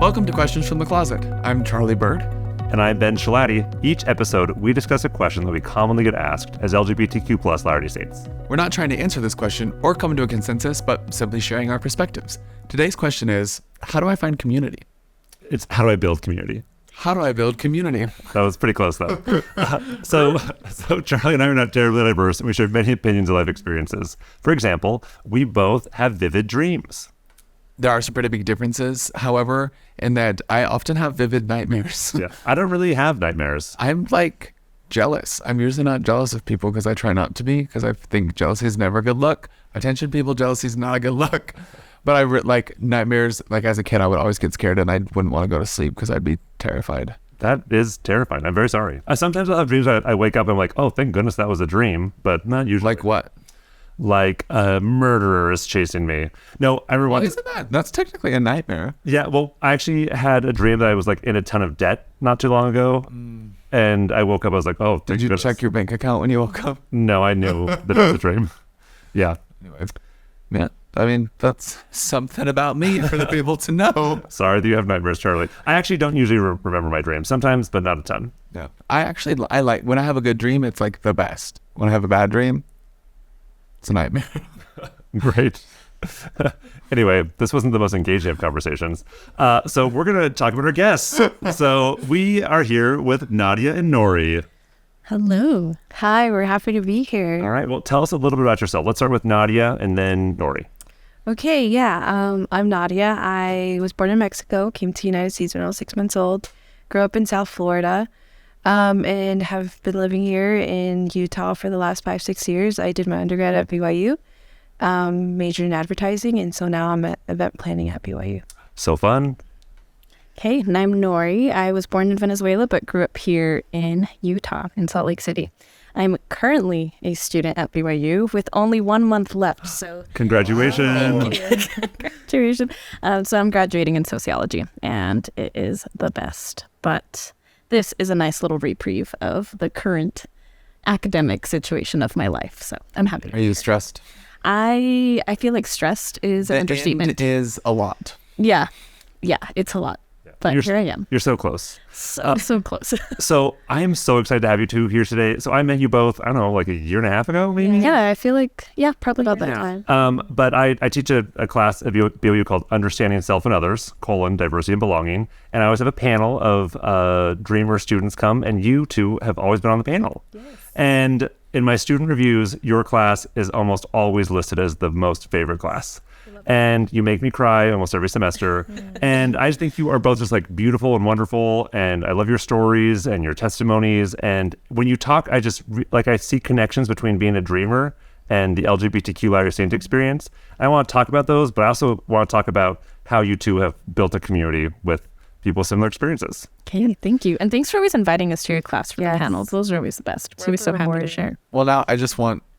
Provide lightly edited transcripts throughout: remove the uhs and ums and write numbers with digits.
Welcome to Questions from the Closet. I'm Charlie Bird. And I'm Ben Shalati. Each episode, we discuss a question that we commonly get asked as LGBTQ plus Latter-day Saints. We're not trying to answer this question or come to a consensus, but simply sharing our perspectives. Today's question is, how do I find community? It's how do I build community? How do I build community? That was pretty close, though. So Charlie and I are not terribly diverse, and we share many opinions and life experiences. For example, we both have vivid dreams. There are some pretty big differences, however, in that I often have vivid nightmares. Yeah, I don't really have nightmares. I'm jealous. I'm usually not jealous of people because I try not to be, because I think jealousy is never a good look. Attention people, jealousy is not a good look. But I like nightmares. Like as a kid, I would always get scared and I wouldn't want to go to sleep because I'd be terrified. That is terrifying. I'm very sorry. Sometimes I'll have dreams. I wake up and I'm like, oh, thank goodness that was a dream, but not usually. Like what? Like a murderer is chasing me. No, I remember. Well, isn't that? That's technically a nightmare. Yeah, well, I actually had a dream that I was like in a ton of debt not too long ago. And I woke up, I was like, oh, did you check your bank account when you woke up? No, I knew that it was a dream. Yeah. Anyway, yeah, I mean, that's something about me for the people to know. Sorry that you have nightmares, Charlie. I actually don't usually remember my dreams. Sometimes, but not a ton. Yeah. I like, when I have a good dream, it's like the best. When I have a bad dream, it's a nightmare. Great. Anyway, this wasn't the most engaging of conversations. So we're going to talk about our guests. So we are here with Nadia and Nori. Hello. Hi, we're happy to be here. All right. Well, tell us a little bit about yourself. Let's start with Nadia and then Nori. Okay, yeah. I'm Nadia. I was born in Mexico, came to the United States when I was 6 months old, grew up in South Florida, and have been living here in Utah for the last 5-6 years. I did my undergrad at BYU, majored in advertising, and so now I'm at event planning at BYU. So fun. Okay, and I'm Nori. I was born in Venezuela, but grew up here in Utah, in Salt Lake City. I'm currently a student at BYU with only 1 month left, so... Congratulations! Congratulations. So I'm graduating in sociology, and it is the best. But this is a nice little reprieve of the current academic situation of my life, so I'm happy. Are you stressed? I feel like stressed is an understatement. It is a lot. Yeah, it's a lot. But here I am. You're so close. So close. So I am so excited to have you two here today. So I met you both, I don't know, like a year and a half ago, maybe? Yeah, I feel like, probably about that time. But I teach a class at BYU called Understanding Self and Others, Diversity and Belonging. And I always have a panel of Dreamer students come, and you two have always been on the panel. Yes. And in my student reviews, your class is almost always listed as the most favorite class. And you make me cry almost every semester. And I just think you are both just like beautiful and wonderful. And I love your stories and your testimonies. And when you talk, I just I see connections between being a dreamer and the LGBTQ Latter-day Saint experience. I want to talk about those, but I also want to talk about how you two have built a community with people with similar experiences. Okay, thank you. And thanks for always inviting us to your class for the panels. Those are always the best. We're so happy to share. Well, now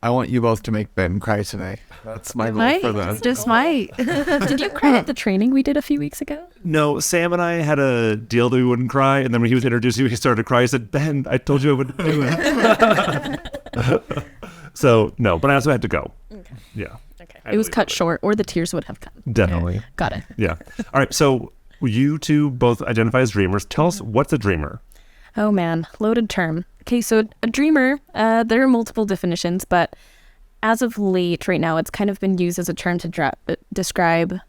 I want you both to make Ben cry today. That's my goal for that. Just might. Did you cry at the training we did a few weeks ago? No, Sam and I had a deal that we wouldn't cry. And then when he was introducing you, he started to cry. He said, Ben, I told you I wouldn't do it. So, no, but I also had to go. Okay. Yeah. Okay. It was cut short, or the tears would have come. Definitely. Okay. Got it. Yeah. All right. So you two both identify as dreamers. Tell us, what's a dreamer? Oh man, loaded term. Okay, so a dreamer, there are multiple definitions, but as of late right now, it's kind of been used as a term to describe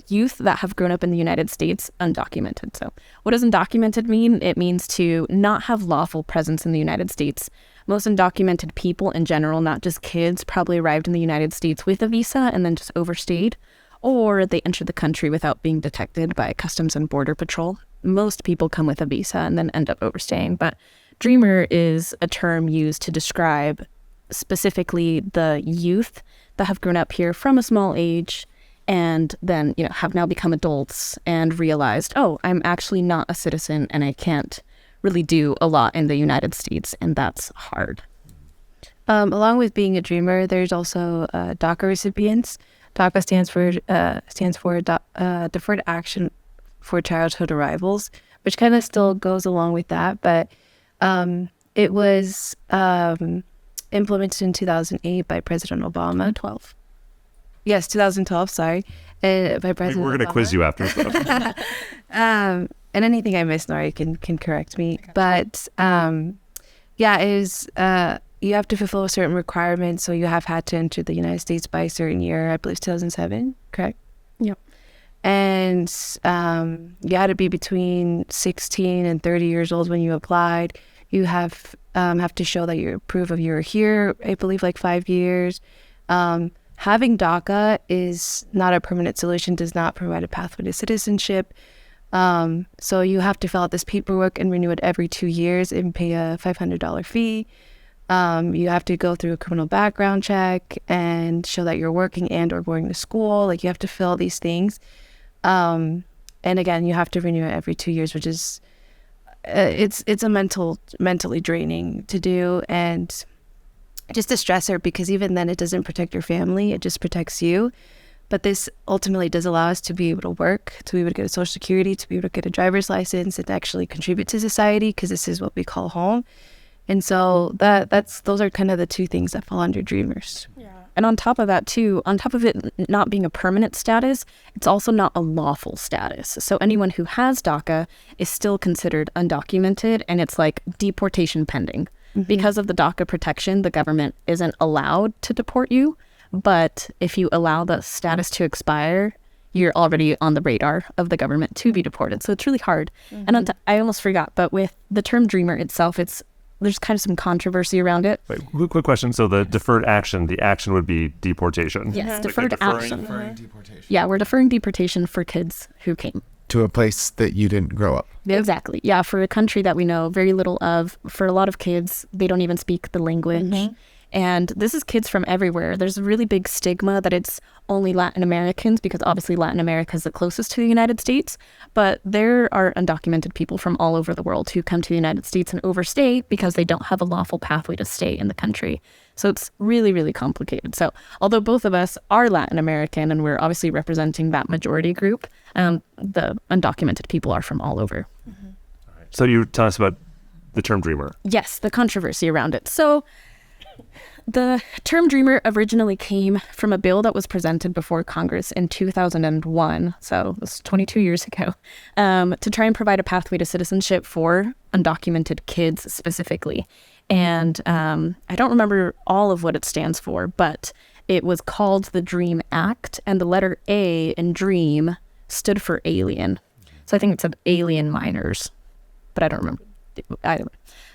youth that have grown up in the United States undocumented. So what does undocumented mean? It means to not have lawful presence in the United States. Most undocumented people in general, not just kids, probably arrived in the United States with a visa and then just overstayed, or they entered the country without being detected by Customs and Border Patrol. Most people come with a visa and then end up overstaying, but dreamer is a term used to describe specifically the youth that have grown up here from a small age and then, have now become adults and realized, oh, I'm actually not a citizen and I can't really do a lot in the United States, and that's hard. Along with being a dreamer, there's also DACA recipients. DACA stands for Deferred Action for Childhood Arrivals, which kind of still goes along with that, but it was implemented in 2008 by President Obama. 2012. Yes, 2012, sorry. by President We're going to Obama. quiz you after. So. And anything I miss, Nori can correct me. But you have to fulfill a certain requirement. So you have had to enter the United States by a certain year, I believe 2007, correct? Yep. And you had to be between 16 and 30 years old when you applied. You have to show that you proof of you were here, I believe, like 5 years. Having DACA is not a permanent solution, does not provide a pathway to citizenship. So you have to fill out this paperwork and renew it every 2 years and pay a $500 fee. You have to go through a criminal background check and show that you're working and or going to school. Like, you have to fill these things. And again, you have to renew it every 2 years, which is, it's a mentally draining to do, and just a stressor, because even then it doesn't protect your family, it just protects you. But this ultimately does allow us to be able to work, to be able to get a Social Security, to be able to get a driver's license, and to actually contribute to society, because this is what we call home. And so those are kind of the two things that fall under Dreamers. Yeah. And on top of that too, on top of it not being a permanent status, it's also not a lawful status. So anyone who has DACA is still considered undocumented, and it's like deportation pending. Mm-hmm. Because of the DACA protection, the government isn't allowed to deport you. But if you allow the status to expire, you're already on the radar of the government to be deported. So it's really hard. Mm-hmm. And I almost forgot, but with the term Dreamer itself, there's kind of some controversy around it. Wait, quick question. So the deferred action, the action would be deportation. Yes, Like deferred action. Deferring deportation. Yeah, we're deferring deportation for kids who came. To a place that you didn't grow up. Exactly. Yeah, for a country that we know very little of. For a lot of kids, they don't even speak the language. Mm-hmm. And this is kids from everywhere. There's a really big stigma that it's only Latin Americans, because obviously Latin America is the closest to the United States. But there are undocumented people from all over the world who come to the United States and overstay because they don't have a lawful pathway to stay in the country. So it's really, really complicated. So although both of us are Latin American and we're obviously representing that majority group, the undocumented people are from all over. Mm-hmm. All right. So you tell us about the term Dreamer. Yes, the controversy around it. So the term Dreamer originally came from a bill that was presented before Congress in 2001, so it was 22 years ago, to try and provide a pathway to citizenship for undocumented kids specifically. And I don't remember all of what it stands for, but it was called the DREAM Act, and the letter A in DREAM stood for alien. So I think it said alien minors, but I don't remember.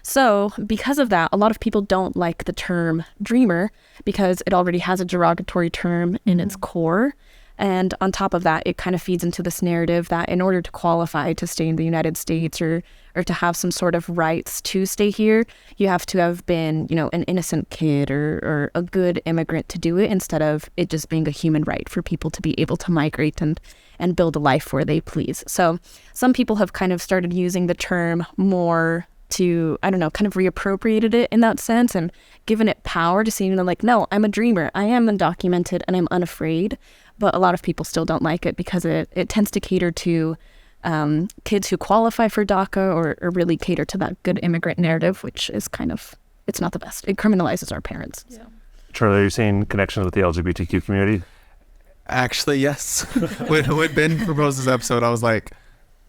So because of that, a lot of people don't like the term Dreamer because it already has a derogatory term in its core. And on top of that, it kind of feeds into this narrative that in order to qualify to stay in the United States or to have some sort of rights to stay here, you have to have been, an innocent kid or a good immigrant to do it, instead of it just being a human right for people to be able to migrate and build a life where they please. So some people have kind of started using the term more to, kind of reappropriated it in that sense and given it power to seem like, no, I'm a dreamer. I am undocumented and I'm unafraid. But a lot of people still don't like it because it tends to cater to kids who qualify for DACA or really cater to that good immigrant narrative, which is it's not the best. It criminalizes our parents. Yeah. So. Charlie, are you saying connections with the LGBTQ community? Actually, yes. when Ben proposed this episode, I was like,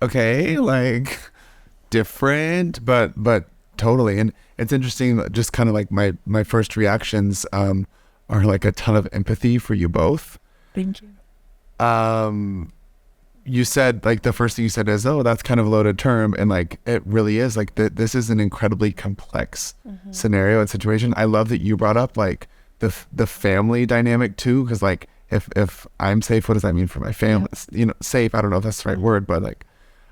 okay, like different, but totally. And it's interesting, just kind of like my first reactions are like a ton of empathy for you both. Thank you. You said, like, the first thing you said is, oh, that's kind of a loaded term. And like, it really is. Like, this is an incredibly complex scenario and situation. I love that you brought up like the family dynamic too. Cause like, if I'm safe, what does that mean for my family? Yeah. Safe, I don't know if that's the right word, but like,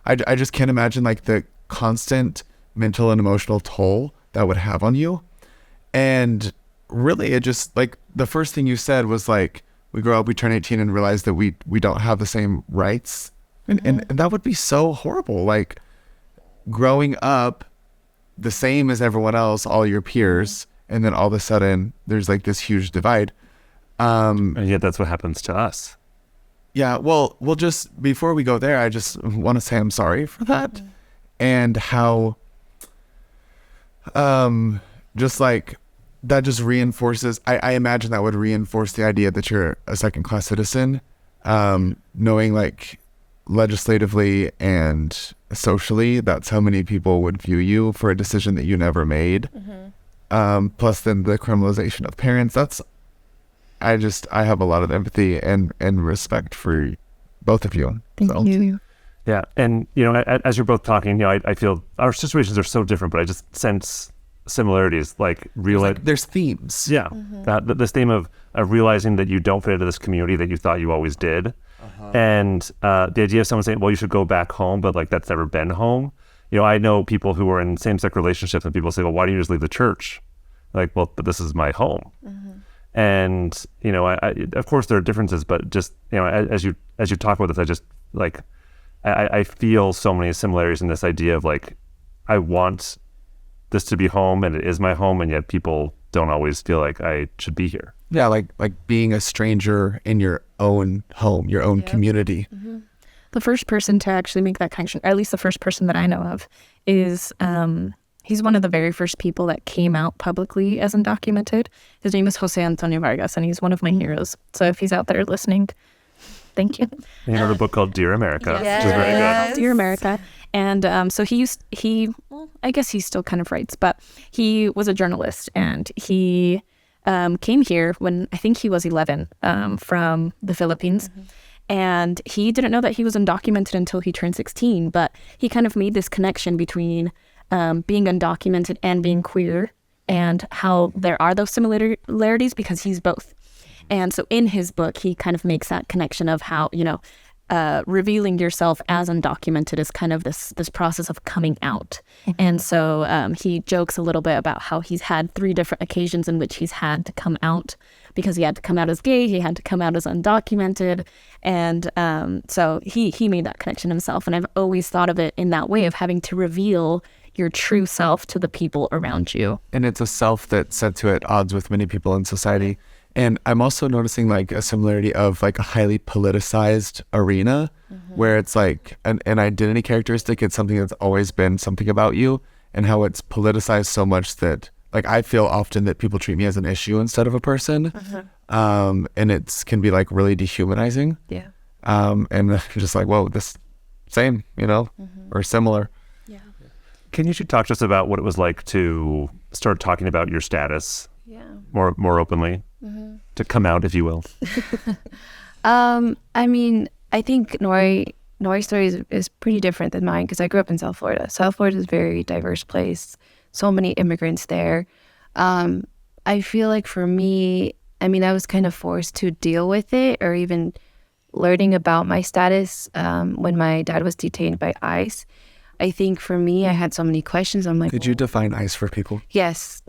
I just can't imagine like the constant mental and emotional toll that would have on you. And really, it just, like, the first thing you said was like, we grow up, we turn 18 and realize that we don't have the same rights. And that would be so horrible. Like, growing up the same as everyone else, all your peers, and then all of a sudden there's like this huge divide. And yet that's what happens to us. Yeah, well, just before we go there, I just want to say I'm sorry for that. And how just like that just reinforces, I imagine that would reinforce the idea that you're a second-class citizen, knowing like legislatively and socially, that's how many people would view you for a decision that you never made. Plus then the criminalization of parents. I have a lot of empathy and respect for both of you. Thank you. Yeah. And, as you're both talking, I feel our situations are so different, but I just sense similarities, like there's themes. Yeah. This theme of realizing that you don't fit into this community that you thought you always did. And the idea of someone saying, well, you should go back home, but like that's never been home. I know people who are in same-sex relationships and people say, well, why don't you just leave the church? Like, well, but this is my home. And, I, of course there are differences, but just, as you talk about this, I just like, I feel so many similarities in this idea of like, I want this to be home and it is my home, and yet people don't always feel like I should be here. Yeah, like being a stranger in your own home, your own community. The first person to actually make that connection, or at least the first person that I know of, is he's one of the very first people that came out publicly as undocumented. His name is Jose Antonio Vargas, and he's one of my heroes. So if he's out there listening, thank you. He wrote a book called Dear America, which is very good. Dear America. And so I guess he still kind of writes, but he was a journalist, and he came here when I think he was 11 from the Philippines. And he didn't know that he was undocumented until he turned 16, but he kind of made this connection between being undocumented and being queer, and how there are those similarities because he's both. And so in his book, he kind of makes that connection of how, revealing yourself as undocumented is kind of this process of coming out. And so he jokes a little bit about how he's had 3 different occasions in which he's had to come out, because he had to come out as gay, he had to come out as undocumented. And so he made that connection himself. And I've always thought of it in that way of having to reveal your true self to the people around you. And it's a self that's set to at odds with many people in society. And I'm also noticing like a similarity of like a highly politicized arena where it's like an identity characteristic. It's something that's always been something about you, and how it's politicized so much that like I feel often that people treat me as an issue instead of a person. And it can be like really dehumanizing. Yeah. And just like, whoa, this same, or similar. Can you talk to us about what it was like to start talking about your status more openly, to come out, if you will? I mean, I think Nori's story is pretty different than mine, because I grew up in South Florida. South Florida is a very diverse place. So many immigrants there. I feel like for me, I was kind of forced to deal with it, or even learning about my status when my dad was detained by ICE. I think for me, I had so many questions. I'm like, could you define ICE for people? Yes.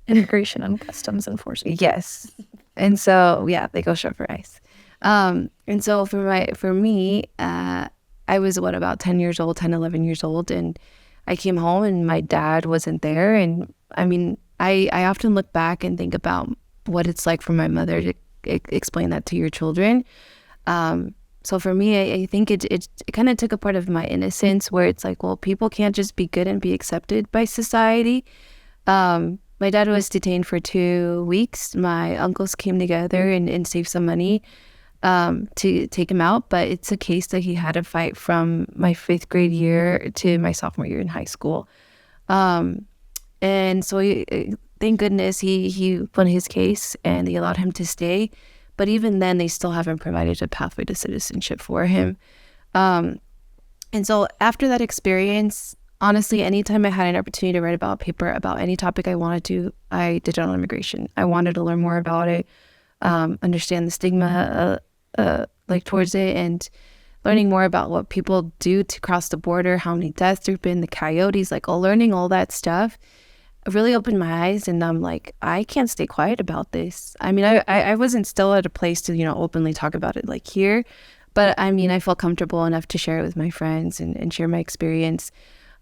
Immigration and Customs Enforcement. Yes. And so, yeah, they go short for ICE. And so for me, I was about 10, 11 years old. And I came home and my dad wasn't there. And I often look back and think about what it's like for my mother to explain that to your children. So for me, I think it kind of took a part of my innocence, where it's like, well, people can't just be good and be accepted by society. My dad was detained for 2 weeks. My uncles came together and saved some money to take him out. But it's a case that he had to fight from my 5th grade year to my sophomore year in high school. And so thank goodness he won his case and they allowed him to stay. But even then, they still haven't provided a pathway to citizenship for him. And so after that experience, honestly, anytime I had an opportunity to write about a paper about any topic I wanted to, I did it on immigration. I wanted to learn more about it, understand the stigma towards it, and learning more about what people do to cross the border, how many deaths there have been, the coyotes, learning all that stuff really opened my eyes. And I'm like, I can't stay quiet about this. I wasn't still at a place to, openly talk about it like here. But I felt comfortable enough to share it with my friends and share my experience.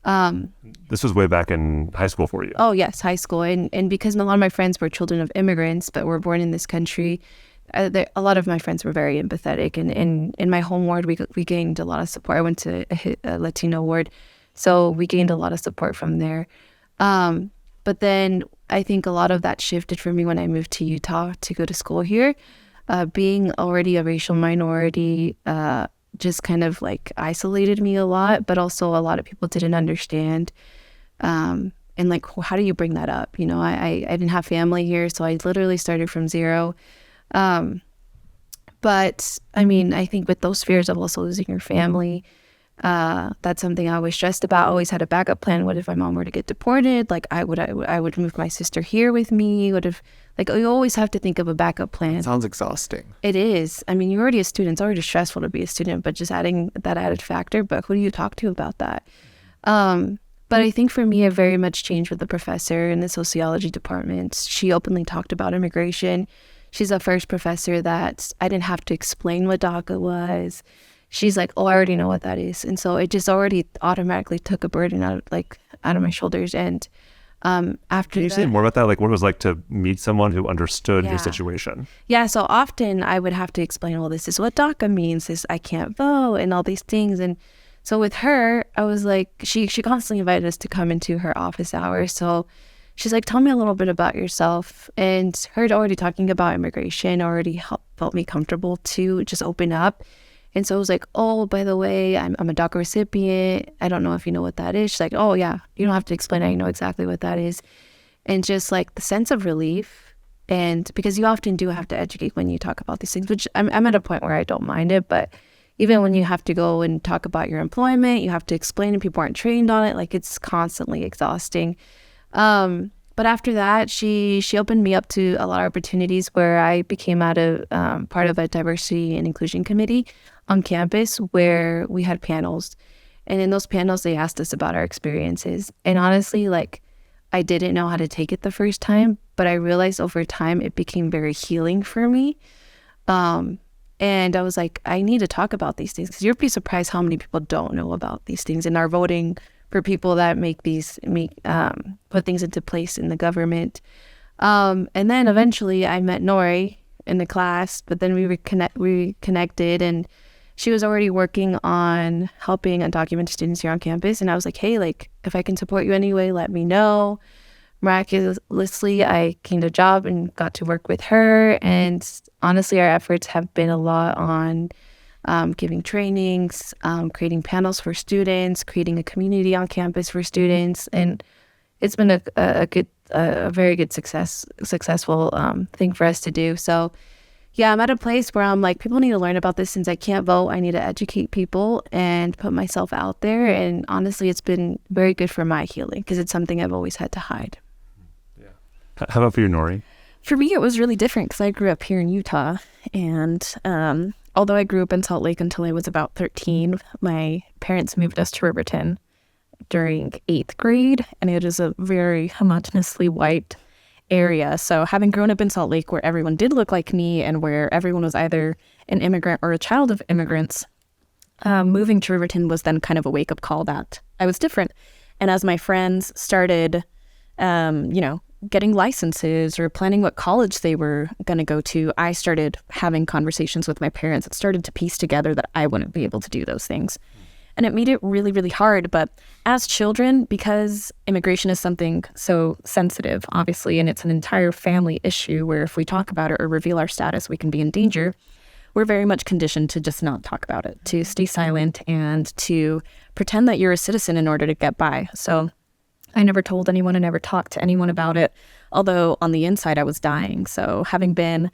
This was way back in high school for you. Oh, yes, high school. And because a lot of my friends were children of immigrants, but were born in this country, a lot of my friends were very empathetic. And in my home ward, we gained a lot of support. I went to a Latino ward, so we gained a lot of support from there. But then I think a lot of that shifted for me when I moved to Utah to go to school here. being already a racial minority just kind of like isolated me a lot, but also a lot of people didn't understand. And like, how do you bring that up? You know, I didn't have family here, so I literally started from zero. But I mean, I think with those fears of also losing your family, that's something I always stressed about. I always had a backup plan. What if my mom were to get deported? Like I would move my sister here with me. What if, like, you always have to think of a backup plan. Sounds exhausting. It is. I mean, you're already a student. It's already stressful to be a student, but just adding that added factor. But who do you talk to about that? But I think for me, it very much changed with the professor in the sociology department. She openly talked about immigration. She's the first professor that I didn't have to explain what DACA was. She's like, oh, I already know what that is. And so it just already automatically took a burden out of my shoulders. And after Can you say more about that? Like what it was like to meet someone who understood your situation? Yeah, so often I would have to explain, well, this is what DACA means, this I can't vote, and all these things. And so with her, I was like, she constantly invited us to come into her office hours. So she's like, tell me a little bit about yourself. And her already talking about immigration already felt me comfortable to just open up. And so I was like, oh, by the way, I'm a DACA recipient. I don't know if you know what that is. She's like, oh, yeah, you don't have to explain. I know exactly what that is. And just like the sense of relief. And because you often do have to educate when you talk about these things, which I'm at a point where I don't mind it. But even when you have to go and talk about your employment, you have to explain and people aren't trained on it. Like it's constantly exhausting. But after that, she opened me up to a lot of opportunities where I became part of a diversity and inclusion committee on campus where we had panels. And in those panels, they asked us about our experiences. And honestly, like, I didn't know how to take it the first time, but I realized over time it became very healing for me. And I was like, I need to talk about these things because you'd be surprised how many people don't know about these things and are voting for people that put things into place in the government. And then eventually I met Nori in the class, but then we reconnected, and she was already working on helping undocumented students here on campus. And I was like, hey, like, if I can support you anyway, let me know. Miraculously, I gained a job and got to work with her. And honestly, our efforts have been a lot on giving trainings, creating panels for students, creating a community on campus for students. And it's been a very good successful thing for us to do. So yeah, I'm at a place where I'm like, people need to learn about this. Since I can't vote, I need to educate people and put myself out there. And honestly, it's been very good for my healing because it's something I've always had to hide. Yeah. How about for you, Nori? For me, it was really different because I grew up here in Utah. And although I grew up in Salt Lake until I was about 13, my parents moved us to Riverton during 8th grade. And it is a very homogeneously white area. So having grown up in Salt Lake where everyone did look like me and where everyone was either an immigrant or a child of immigrants, moving to Riverton was then kind of a wake-up call that I was different. And as my friends started, getting licenses or planning what college they were going to go to, I started having conversations with my parents that started to piece together that I wouldn't be able to do those things. And it made it really, really hard. But as children, because immigration is something so sensitive, obviously, and it's an entire family issue where if we talk about it or reveal our status, we can be in danger, we're very much conditioned to just not talk about it, to stay silent and to pretend that you're a citizen in order to get by. So I never told anyone, I never talked to anyone about it, although on the inside I was dying. So having been,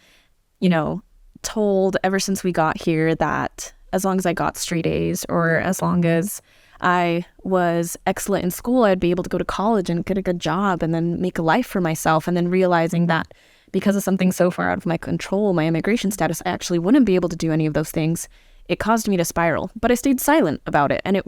told ever since we got here that as long as I got straight A's or as long as I was excellent in school, I'd be able to go to college and get a good job and then make a life for myself. And then realizing that because of something so far out of my control, my immigration status, I actually wouldn't be able to do any of those things. It caused me to spiral, but I stayed silent about it. And it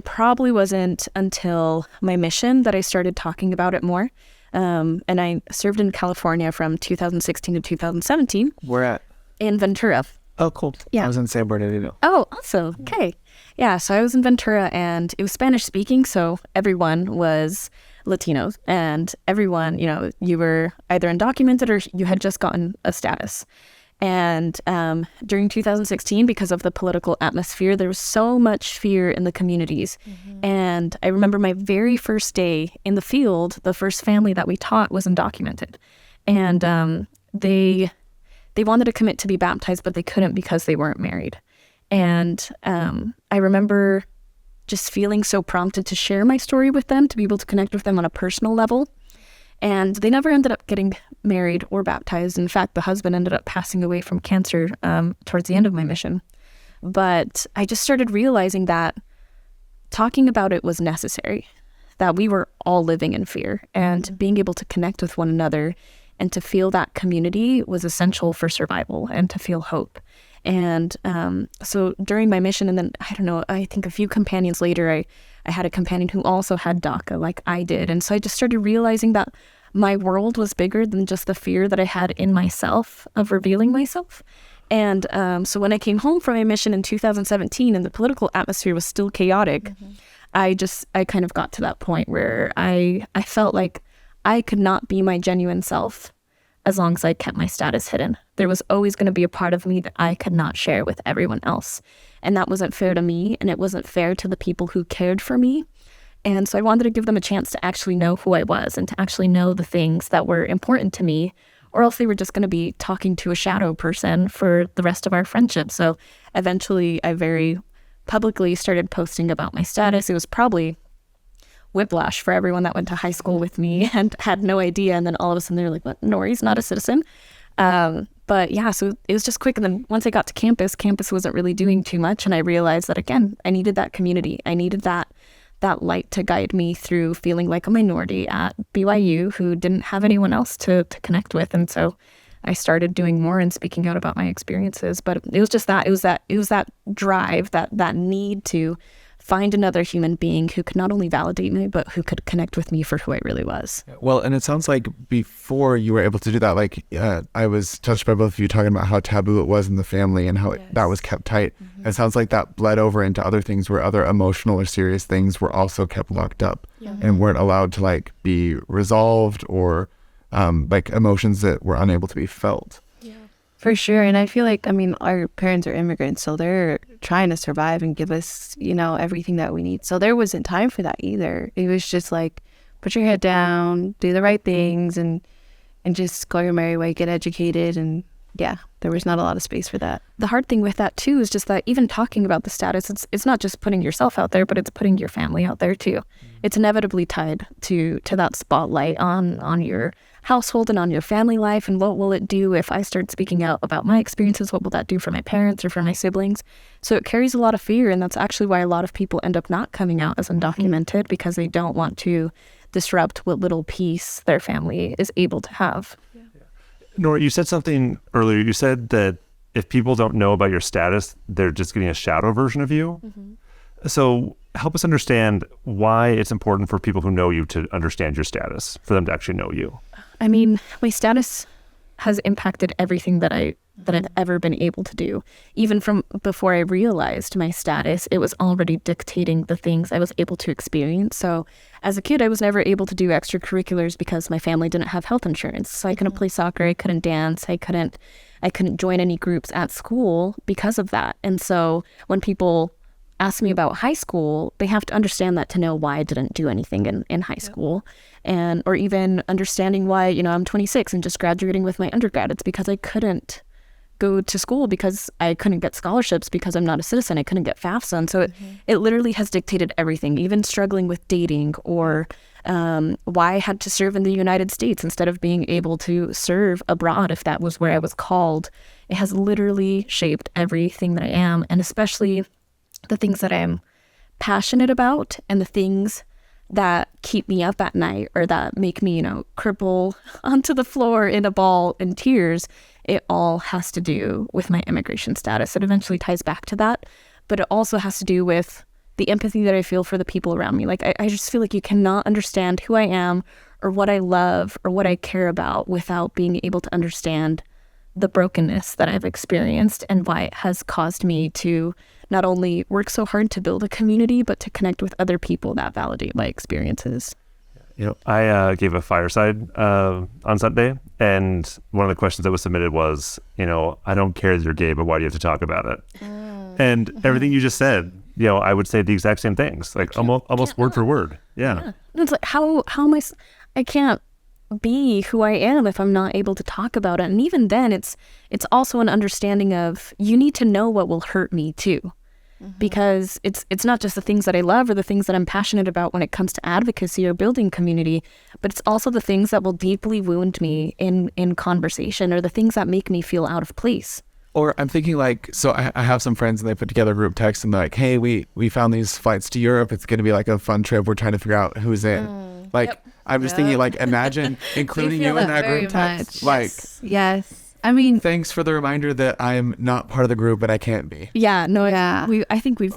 probably wasn't until my mission that I started talking about it more. And I served in California from 2016 to 2017. Where at? In Ventura. Oh, cool. Yeah. I was in San Bernardino. Oh, awesome. Okay. Yeah, so I was in Ventura and it was Spanish speaking, so everyone was Latinos and everyone, you were either undocumented or you had just gotten a status. And during 2016, because of the political atmosphere, there was so much fear in the communities. Mm-hmm. And I remember my very first day in the field, the first family that we taught was undocumented. And they they wanted to commit to be baptized, but they couldn't because they weren't married. And I remember just feeling so prompted to share my story with them, to be able to connect with them on a personal level. And they never ended up getting married or baptized. In fact, the husband ended up passing away from cancer towards the end of my mission. But I just started realizing that talking about it was necessary, that we were all living in fear, and being able to connect with one another and to feel that community was essential for survival and to feel hope. And so during my mission, and then, I don't know, I think a few companions later, I had a companion who also had DACA like I did. And so I just started realizing that my world was bigger than just the fear that I had in myself of revealing myself. And so when I came home from my mission in 2017 and the political atmosphere was still chaotic, I kind of got to that point where I felt like I could not be my genuine self as long as I kept my status hidden. There was always going to be a part of me that I could not share with everyone else. And that wasn't fair to me, and it wasn't fair to the people who cared for me. And so I wanted to give them a chance to actually know who I was and to actually know the things that were important to me, or else they were just going to be talking to a shadow person for the rest of our friendship. So eventually I very publicly started posting about my status. It was probably whiplash for everyone that went to high school with me and had no idea. And then all of a sudden they're like, what? Nori's not a citizen. But yeah, so it was just quick. And then once I got to campus wasn't really doing too much. And I realized that, again, I needed that community. I needed that light to guide me through feeling like a minority at BYU who didn't have anyone else to connect with. And so I started doing more and speaking out about my experiences. But it was just that, it was that drive, that need to find another human being who could not only validate me, but who could connect with me for who I really was. Well, and it sounds like before you were able to do that, like I was touched by both of you talking about how taboo it was in the family and how that was kept tight. It sounds like that bled over into other things where other emotional or serious things were also kept locked up and weren't allowed to like be resolved, or like emotions that were unable to be felt. For sure. And I feel like, I mean, our parents are immigrants, so they're trying to survive and give us, everything that we need. So there wasn't time for that either. It was just like, put your head down, do the right things, and just go your merry way, get educated. And yeah, there was not a lot of space for that. The hard thing with that too is just that even talking about the status, it's not just putting yourself out there, but it's putting your family out there too. It's inevitably tied to that spotlight on your household and on your family life. And what will it do if I start speaking out about my experiences? What will that do for my parents or for my siblings? So it carries a lot of fear. And that's actually why a lot of people end up not coming out as undocumented, because they don't want to disrupt what little peace their family is able to have. Nora, you said something earlier. You said that if people don't know about your status, they're just getting a shadow version of you. So help us understand why it's important for people who know you to understand your status, for them to actually know you. I mean, my status has impacted everything that I've ever been able to do. Even from before I realized my status, it was already dictating the things I was able to experience. So as a kid, I was never able to do extracurriculars because my family didn't have health insurance. So I couldn't play soccer, I couldn't dance, I couldn't join any groups at school because of that. And so when people ask me about high school, they have to understand that to know why I didn't do anything in high school. And or even understanding why, I'm 26 and just graduating with my undergrad. It's because I couldn't go to school because I couldn't get scholarships because I'm not a citizen. I couldn't get FAFSA. And so it literally has dictated everything, even struggling with dating, or why I had to serve in the United States instead of being able to serve abroad if that was where I was called. It has literally shaped everything that I am, and especially the things that I'm passionate about and the things that keep me up at night or that make me, cripple onto the floor in a ball in tears. It all has to do with my immigration status. It eventually ties back to that, but it also has to do with the empathy that I feel for the people around me. Like, I just feel like you cannot understand who I am or what I love or what I care about without being able to understand the brokenness that I've experienced and why it has caused me to not only work so hard to build a community, but to connect with other people that validate my experiences. I gave a fireside on Sunday, and one of the questions that was submitted was, I don't care that you're gay, but why do you have to talk about it? And everything you just said, I would say the exact same things, like almost word for word. Yeah. And it's like, how am I can't be who I am if I'm not able to talk about it. And even then, it's also an understanding of you need to know what will hurt me too. Because it's not just the things that I love or the things that I'm passionate about when it comes to advocacy or building community, but it's also the things that will deeply wound me in conversation, or the things that make me feel out of place. Or I'm thinking like, so I have some friends and they put together a group text and they're like, hey, we found these flights to Europe. It's going to be like a fun trip. We're trying to figure out who's in. I'm just thinking like, imagine including you in that group text. Like, yes. I mean, thanks for the reminder that I'm not part of the group, but I can't be. Yeah, no, I think we've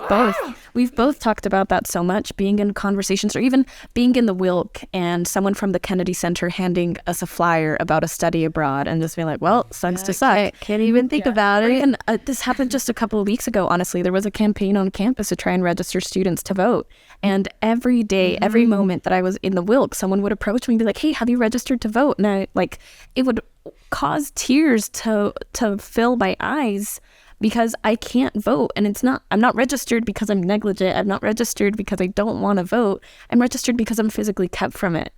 both talked about that so much, being in conversations or even being in the Wilk and someone from the Kennedy Center handing us a flyer about a study abroad and just being like, well, sucks to suck. Can't even think about it. And this happened just a couple of weeks ago, honestly. There was a campaign on campus to try and register students to vote. And every day, every moment that I was in the Wilk, someone would approach me and be like, hey, have you registered to vote? And it would cause tears to fill my eyes because I can't vote. And I'm not registered because I'm negligent. I'm not registered because I don't want to vote. I'm registered because I'm physically kept from it.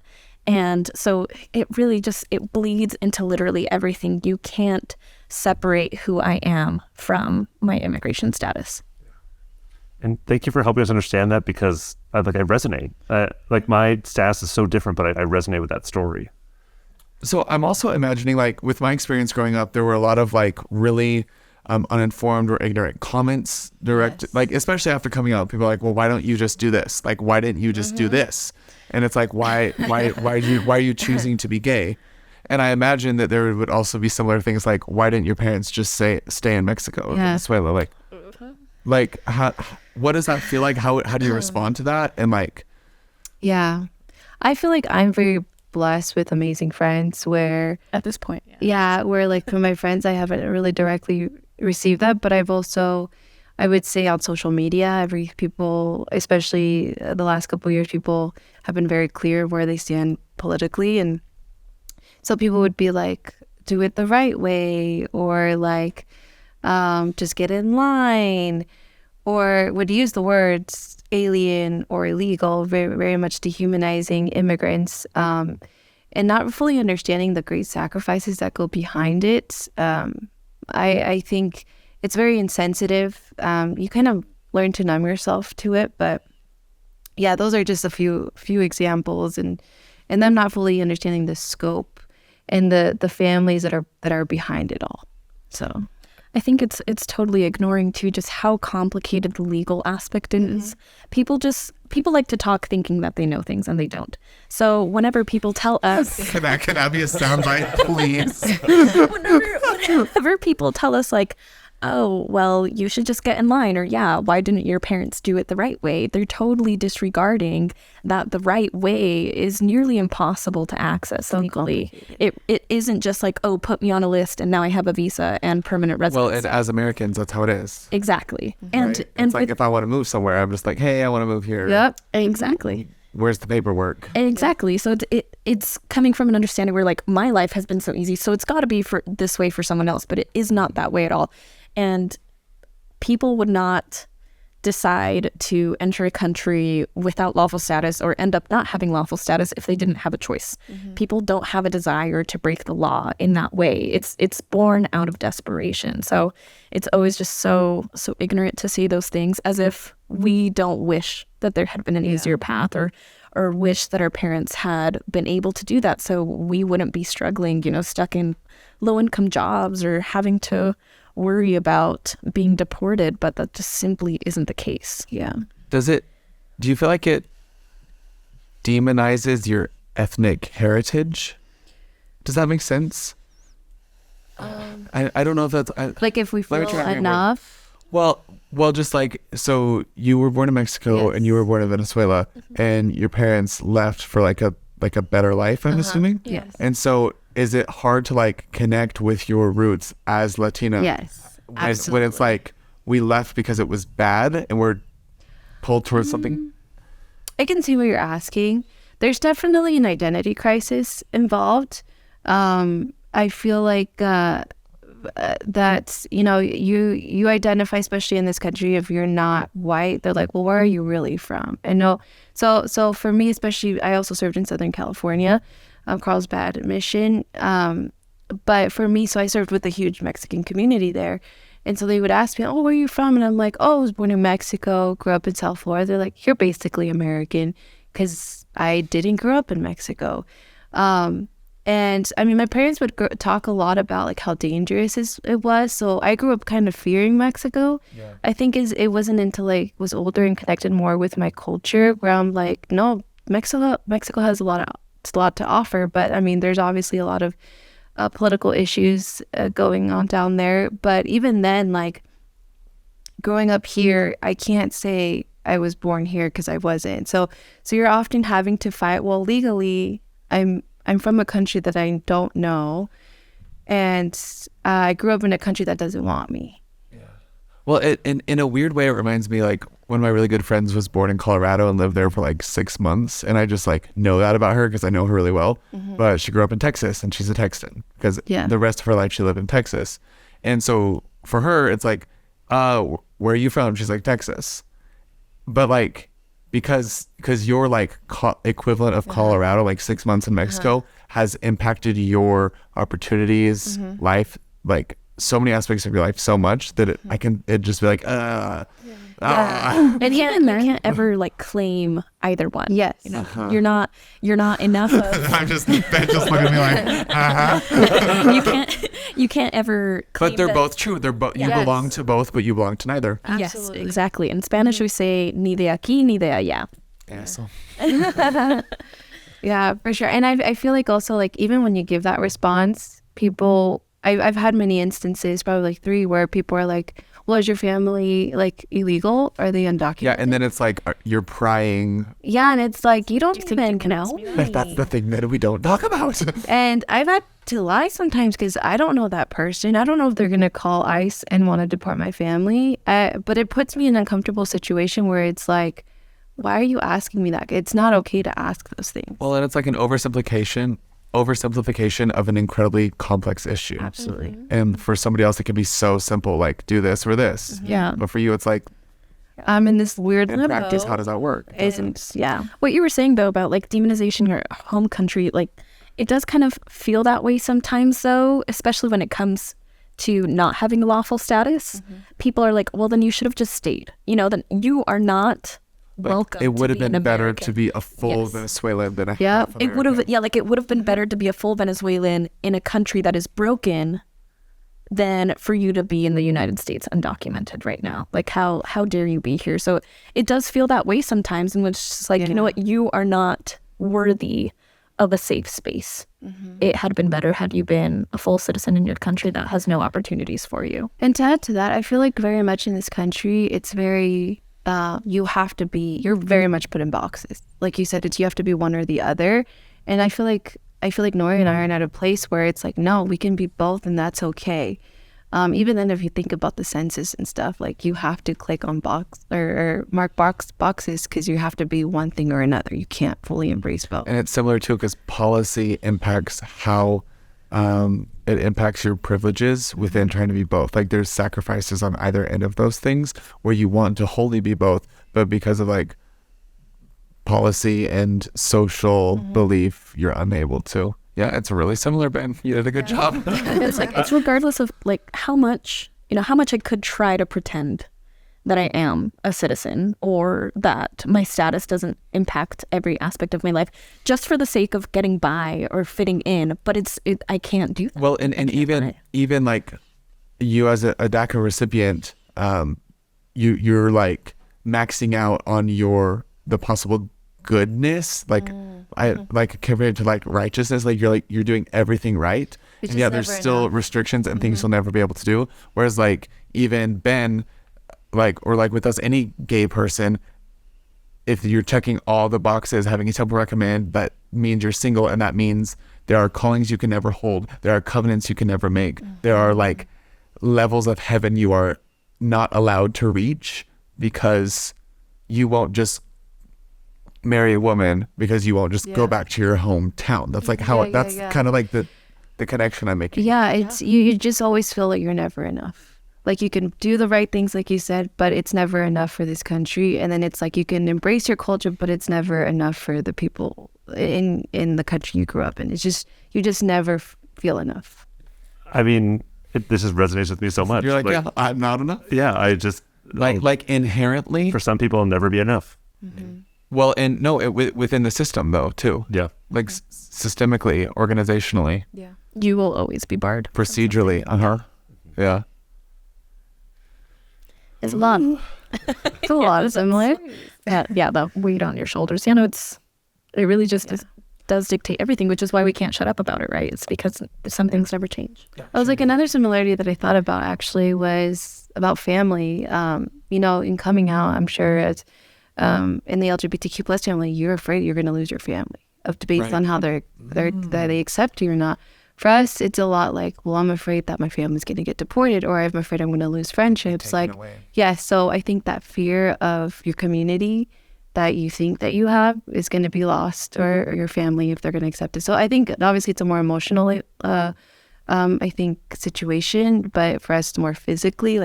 And so it really it bleeds into literally everything. You can't separate who I am from my immigration status. And thank you for helping us understand that, because I resonate. Like my status is so different, but I resonate with that story. So I'm also imagining, like, with my experience growing up, there were a lot of like really uninformed or ignorant comments directed, like, especially after coming out, people are like, well, why don't you just do this? Like, why didn't you just do this? And it's like, why are you choosing to be gay? And I imagine that there would also be similar things like, why didn't your parents just stay in Mexico or Venezuela? Like how, what does that feel like? How do you respond to that? And like, yeah, I feel like I'm very blessed with amazing friends where at this point, where like from my friends, I haven't really directly received that, but I've also, I would say on social media, people, especially the last couple of years, people have been very clear where they stand politically. And so people would be like, do it the right way, or like, just get in line, or would use the words alien or illegal, very, very much dehumanizing immigrants, and not fully understanding the great sacrifices that go behind it. I think it's very insensitive. You kind of learn to numb yourself to it, but yeah, those are just a few examples, and them not fully understanding the scope and the families that are behind it all. So I think it's totally ignoring too just how complicated the legal aspect is. People like to talk thinking that they know things, and they don't. So whenever people tell us, can that be a soundbite, please? whenever people tell us like, oh, well, you should just get in line, or yeah, why didn't your parents do it the right way? They're totally disregarding that the right way is nearly impossible to access legally. It isn't just like, oh, put me on a list and now I have a visa and permanent residence. Well, and as Americans, that's how it is. Exactly. And it's like if I want to move somewhere, I'm just like, hey, I want to move here. Yep. Exactly. Where's the paperwork? Exactly. So it's coming from an understanding where like my life has been so easy, so it's got to be for this way for someone else, but it is not that way at all. And people would not decide to enter a country without lawful status or end up not having lawful status if they didn't have a choice. People don't have a desire to break the law in that way. It's born out of desperation. So it's always just so ignorant to see those things, as if we don't wish that there had been an easier path, or wish that our parents had been able to do that, so we wouldn't be struggling, stuck in low-income jobs or having to worry about being deported. But that just simply isn't the case. Yeah. Do you feel like it demonizes your ethnic heritage? Does that make sense? I don't know if that's like if we feel enough. Well, just like, so you were born in Mexico and you were born in Venezuela, and your parents left for like a better life, I'm assuming. Yes. And so is it hard to like connect with your roots as Latina? Yes, absolutely. When it's like, we left because it was bad and we're pulled towards something? I can see what you're asking. There's definitely an identity crisis involved. I feel like that, you identify, especially in this country, if you're not white, they're like, well, where are you really from? And no, so for me, especially, I also served in Southern California. Carlsbad mission. But for me, so I served with a huge Mexican community there. And so they would ask me, oh, where are you from? And I'm like, oh, I was born in Mexico, grew up in South Florida. They're like, you're basically American, because I didn't grow up in Mexico. And I mean, my parents would talk a lot about like how dangerous it was. So I grew up kind of fearing Mexico. Yeah. I think it wasn't until I was older and connected more with my culture where I'm like, no, Mexico has a lot to offer. But I mean, there's obviously a lot of political issues going on down there. But even then, like growing up here, I can't say I was born here because I wasn't. So you're often having to fight. Well, legally, I'm from a country that I don't know, and I grew up in a country that doesn't want me. Yeah. Well, in a weird way, it reminds me like one of my really good friends was born in Colorado and lived there for like 6 months, and I just like know that about her because I know her really well. Mm-hmm. But she grew up in Texas, and she's a Texan because the rest of her life she lived in Texas, and so for her it's like, where are you from? She's like, Texas, but like, because your like equivalent of Colorado, like 6 months in Mexico, has impacted your opportunities, life, like so many aspects of your life so much that it just be like, And you can't ever like claim either one. Yes. You know, you're not enough of. Ben just look at me like, you can't ever claim. But they're both true. They're both, you belong to both, but you belong to neither. Absolutely. Yes, exactly. In Spanish we say ni de aquí ni de allá. Yeah, so. Yeah, for sure. And I feel like also like even when you give that response, people, I've had many instances, probably like 3, where people are like, well, is your family like illegal? Are they undocumented? Yeah, and then it's like you're prying. Yeah, and it's like, you don't even know. That's the thing that we don't talk about. And I've had to lie sometimes because I don't know that person. I don't know if they're going to call ICE and want to deport my family. But it puts me in an uncomfortable situation where it's like, why are you asking me that? It's not okay to ask those things. Well, and it's like an oversimplification of an incredibly complex issue. Absolutely. And for somebody else, it can be so simple, like do this or this. Mm-hmm. Yeah. But for you, it's like, I'm in this weird in practice, how does that work? What you were saying though about like demonization your home country, like it does kind of feel that way sometimes though, especially when it comes to not having a lawful status. Mm-hmm. People are like, well, then you should have just stayed. You know, then you are not welcome. It would have been better to be a full Venezuelan than a half American. It would have, like it would have been better to be a full Venezuelan in a country that is broken than for you to be in the United States undocumented right now. Like how dare you be here? So it does feel that way sometimes, in which it's like, you know what, you are not worthy of a safe space. Mm-hmm. It had been better had you been a full citizen in your country that has no opportunities for you. And to add to that, I feel like very much in this country, it's very you're very much put in boxes. Like you said, you have to be one or the other. And I feel like Nori and I are at a place where it's like, no, we can be both, and that's okay. Even then, if you think about the census and stuff, like you have to click on box or mark boxes because you have to be one thing or another. You can't fully embrace both. And it's similar too, because policy impacts how it impacts your privileges within trying to be both. Like there's sacrifices on either end of those things where you want to wholly be both, but because of like policy and social belief, you're unable to. Yeah, it's really similar, Ben. You did a good job. It's like, it's regardless of like how much I could try to pretend that I am a citizen or that my status doesn't impact every aspect of my life just for the sake of getting by or fitting in. But I can't do that. Well, and even like you as a DACA recipient, you're like maxing out on the possible goodness, like like compared to like righteousness, like you're doing everything right, and there's still restrictions and things you'll never be able to do. Whereas like even Ben, like, or like with us, any gay person, if you're checking all the boxes, having a temple recommend, that means you're single, and that means there are callings you can never hold, there are covenants you can never make, there are like levels of heaven you are not allowed to reach because you won't just marry a woman, because you won't just go back to your hometown. That's like how that's kind of like the connection I'm making. It's you just always feel like you're never enough. like you can do the right things, like you said, but it's never enough for this country. And then it's like you can embrace your culture, but it's never enough for the people in the country you grew up in. It's just, you just never feel enough. I mean, this just resonates with me so much. You're like, yeah, I'm not enough. Yeah, I just Like inherently. for some people, it'll never be enough. Well, and no, within the system though too. Yeah. Like systemically, organizationally, Yeah. You will always be barred. procedurally. Yeah. It's a lot. It's a lot of similar. Yeah, the weight on your shoulders. You know, it really just does dictate everything, which is why we can't shut up about it, right? It's because some things never change. I was like, another similarity that I thought about actually was about family. In coming out, I'm sure as in the LGBTQ plus family, you're afraid you're going to lose your family based on how that they accept you or not. For us, it's a lot like, well, I'm afraid that my family's going to get deported, or I'm afraid I'm going to lose friendships. Taken away. So I think that fear of your community that you think that you have is going to be lost, or your family, if they're going to accept it. So I think obviously it's a more emotional, I think, situation, but for us, more physically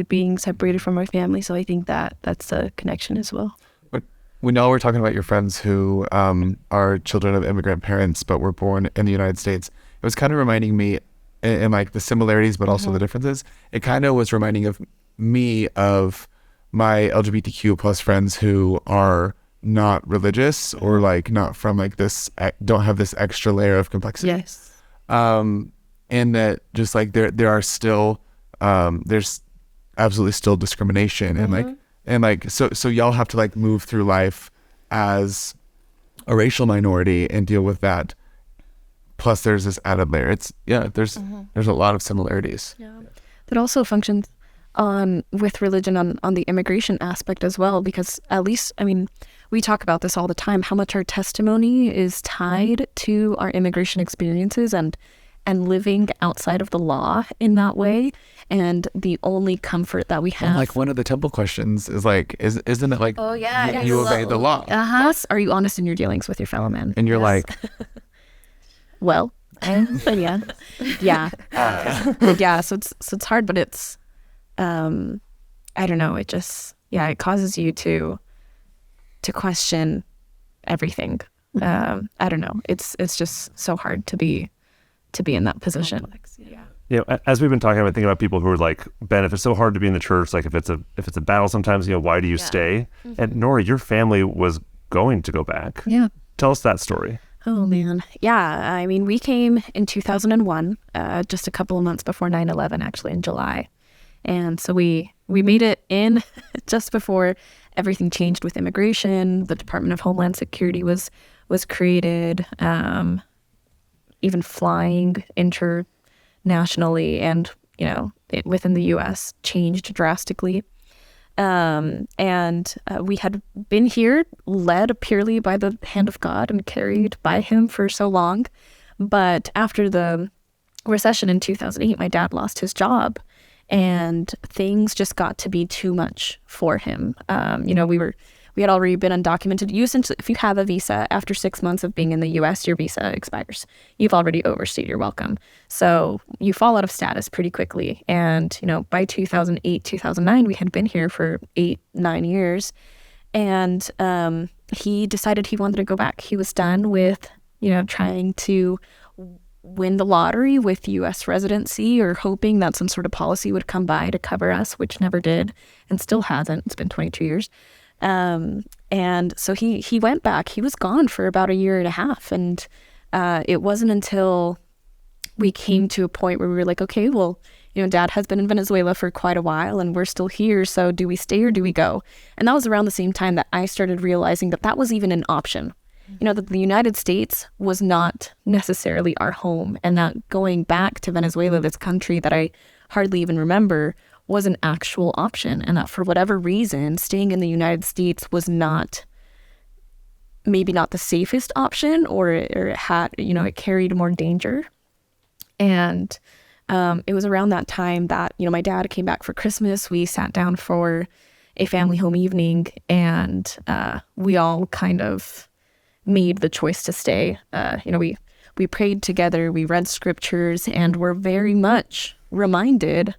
being separated from our family. So I think that's a connection as well. We know we're talking about your friends who are children of immigrant parents, but were born in the United States. It was kind of reminding me in like the similarities, but also the differences. It kind of was reminding of me of my LGBTQ plus friends who are not religious or like not from like this, don't have this extra layer of complexity. Yes. And that just like there are still, there's absolutely still discrimination and like, so y'all have to like move through life as a racial minority and deal with that. Plus there's this added layer. There's a lot of similarities. Yeah. That also functions with religion on the immigration aspect as well, because at least, I mean, we talk about this all the time, how much our testimony is tied to our immigration experiences and living outside of the law in that way. And the only comfort that we have. And like one of the temple questions is like, isn't it like, you obey the law? Yes. Are you honest in your dealings with your fellow man? And you're like, well, yeah. So it's hard, but it's, I don't know. It just, it causes you to question everything. I don't know. It's just so hard to be in that position. As we've been talking about, thinking about people who are like, Ben, if it's so hard to be in the church, like if it's a battle sometimes, why do you stay? And Nori, your family was going to go back. Yeah. Tell us that story. Oh man. Yeah. I mean, we came in 2001, just a couple of months before 9/11, actually in July. And so we made it in just before everything changed with immigration. The Department of Homeland Security was created, even flying internationally and, within the U.S. changed drastically. And we had been here led purely by the hand of God and carried by him for so long. But after the recession in 2008, my dad lost his job and things just got to be too much for him. We had already been undocumented. If you have a visa, after 6 months of being in the U.S., your visa expires. You've already overstayed your welcome. So you fall out of status pretty quickly. And, by 2008, 2009, we had been here for 8-9 years. And he decided he wanted to go back. He was done with, trying to win the lottery with U.S. residency or hoping that some sort of policy would come by to cover us, which never did and still hasn't. It's been 22 years. And so he went back. He was gone for about 1.5 years. And it wasn't until we came to a point where we were like, okay, well, Dad has been in Venezuela for quite a while and we're still here. So do we stay or do we go? And that was around the same time that I started realizing that was even an option. That the United States was not necessarily our home, and that going back to Venezuela, this country that I hardly even remember, was an actual option, and that for whatever reason, staying in the United States was maybe not the safest option, or it had, it carried more danger. And it was around that time that, my dad came back for Christmas. We sat down for a family home evening, and we all kind of made the choice to stay. We prayed together, we read scriptures, and were very much reminded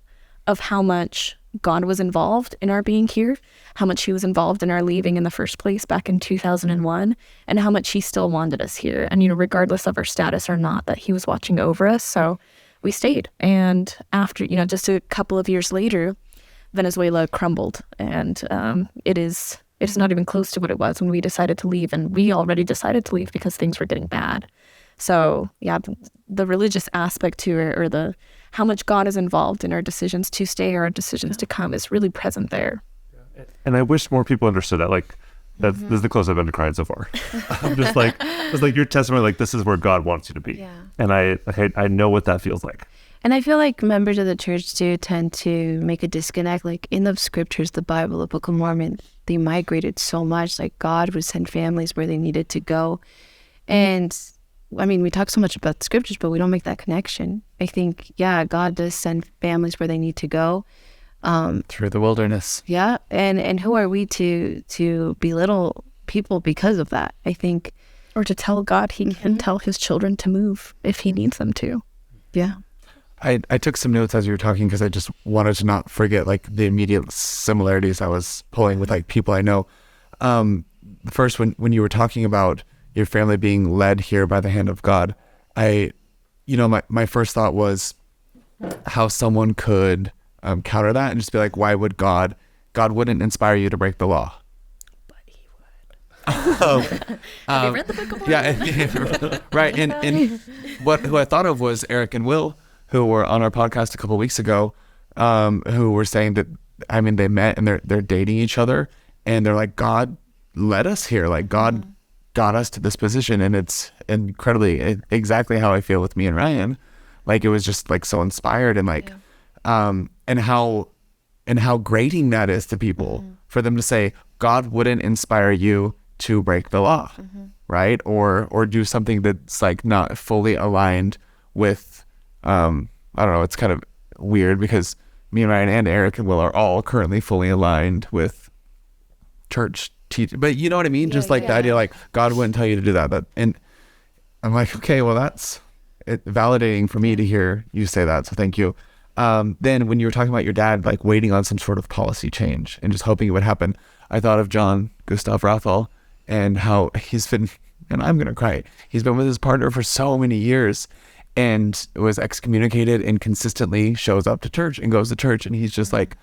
of how much God was involved in our being here, how much he was involved in our leaving in the first place back in 2001, and how much he still wanted us here. And, regardless of our status or not, that he was watching over us. So we stayed. And after, just a couple of years later, Venezuela crumbled. And it's not even close to what it was when we decided to leave. And we already decided to leave because things were getting bad. So yeah, the religious aspect to it, or the how much God is involved in our decisions to stay or our decisions to come, is really present there. And I wish more people understood that. Like, this is the closest I've been to crying so far. I'm just like, it's like your testimony, like, this is where God wants you to be. Yeah. And I know what that feels like. And I feel like members of the church do tend to make a disconnect. Like in the scriptures, the Bible, the Book of Mormon, they migrated so much. Like God would send families where they needed to go. And I mean, we talk so much about the scriptures, but we don't make that connection. I think, yeah, God does send families where they need to go. Through the wilderness. Yeah. And who are we to belittle people because of that? I think. Or to tell God he can tell his children to move if he needs them to. Yeah. I took some notes as you were talking because I just wanted to not forget like the immediate similarities I was pulling with like people I know. First, when you were talking about your family being led here by the hand of God, my first thought was how someone could counter that and just be like, why would God wouldn't inspire you to break the law. But he would. Have you read the Book of Mormon? Yeah, right. And who I thought of was Eric and Will, who were on our podcast a couple of weeks ago, who were saying that, I mean, they met and they're dating each other, and they're like, God led us here. Like God got us to this position, and it's incredibly exactly how I feel with me and Ryan. Like it was just like so inspired, and like, and how grating that is to people for them to say God wouldn't inspire you to break the law, right? Or do something that's like not fully aligned with, I don't know. It's kind of weird because me and Ryan and Eric and Will are all currently fully aligned with church teaching, but you know what I mean? Just like the idea, like God wouldn't tell you to do that. And I'm like, okay, well that's validating for me to hear you say that. So thank you. Then when you were talking about your dad, like waiting on some sort of policy change and just hoping it would happen, I thought of John Gustav Rathal and how he's been, and I'm going to cry, he's been with his partner for so many years and was excommunicated and consistently shows up to church and goes to church. And he's just like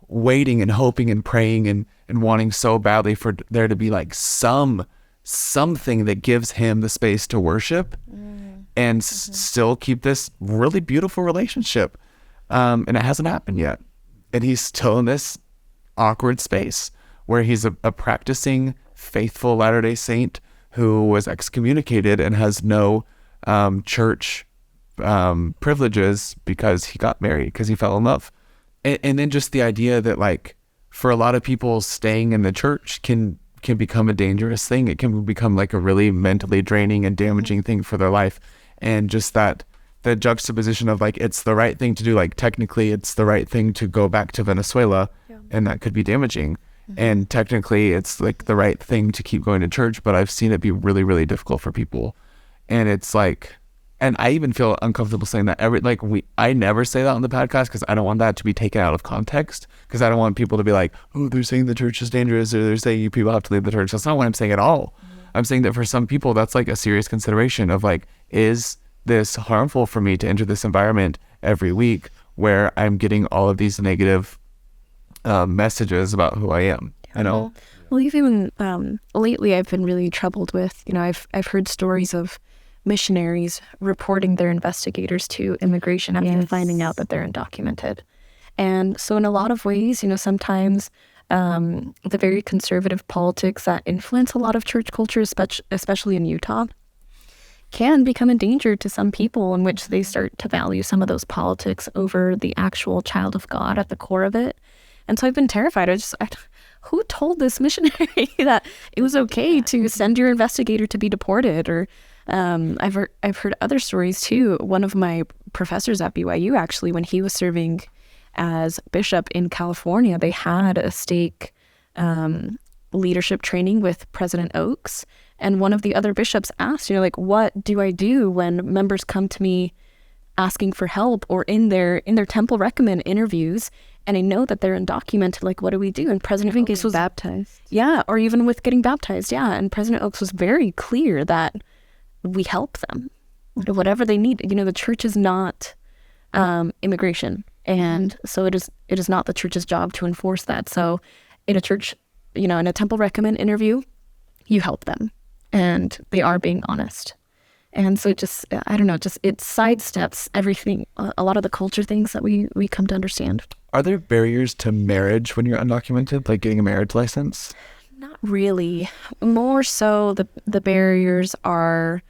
waiting and hoping and praying and wanting so badly for there to be like something that gives him the space to worship and still keep this really beautiful relationship. And it hasn't happened yet. And he's still in this awkward space where he's a practicing faithful Latter-day Saint who was excommunicated and has no church privileges because he got married, because he fell in love. And then just the idea that like for a lot of people, staying in the church can become a dangerous thing. It can become like a really mentally draining and damaging thing for their life. And just that the juxtaposition of like, it's the right thing to do. Like technically it's the right thing to go back to Venezuela, and that could be damaging. And technically it's like the right thing to keep going to church, but I've seen it be really, really difficult for people. And it's like, and I even feel uncomfortable saying that I never say that on the podcast because I don't want that to be taken out of context, because I don't want people to be like, oh, they're saying the church is dangerous, or they're saying you people have to leave the church. That's not what I'm saying at all. I'm saying that for some people, that's like a serious consideration of like, is this harmful for me to enter this environment every week where I'm getting all of these negative messages about who I am? I know. Well, even lately, I've been really troubled with, I've heard stories of missionaries reporting their investigators to immigration after finding out that they're undocumented. And so in a lot of ways, sometimes the very conservative politics that influence a lot of church culture, especially in Utah, can become a danger to some people, in which they start to value some of those politics over the actual child of God at the core of it. And so I've been terrified. Who told this missionary that it was okay to send your investigator to be deported? Or I've heard other stories too. One of my professors at BYU, actually, when he was serving as bishop in California, they had a stake leadership training with President Oaks. And one of the other bishops asked, what do I do when members come to me asking for help or in their temple recommend interviews. And I know that they're undocumented. Like, what do we do? And President Oaks was baptized. Yeah, or even with getting baptized. Yeah, and President Oaks was very clear that we help them, whatever they need. You know, the church is not immigration, and so it is not the church's job to enforce that. So, in a church, you know, in a temple recommend interview, you help them, and they are being honest. And so it just, I don't know, just it sidesteps everything, a lot of the culture things that we come to understand. Are there barriers to marriage when you're undocumented, like getting a marriage license? Not really. More so the barriers are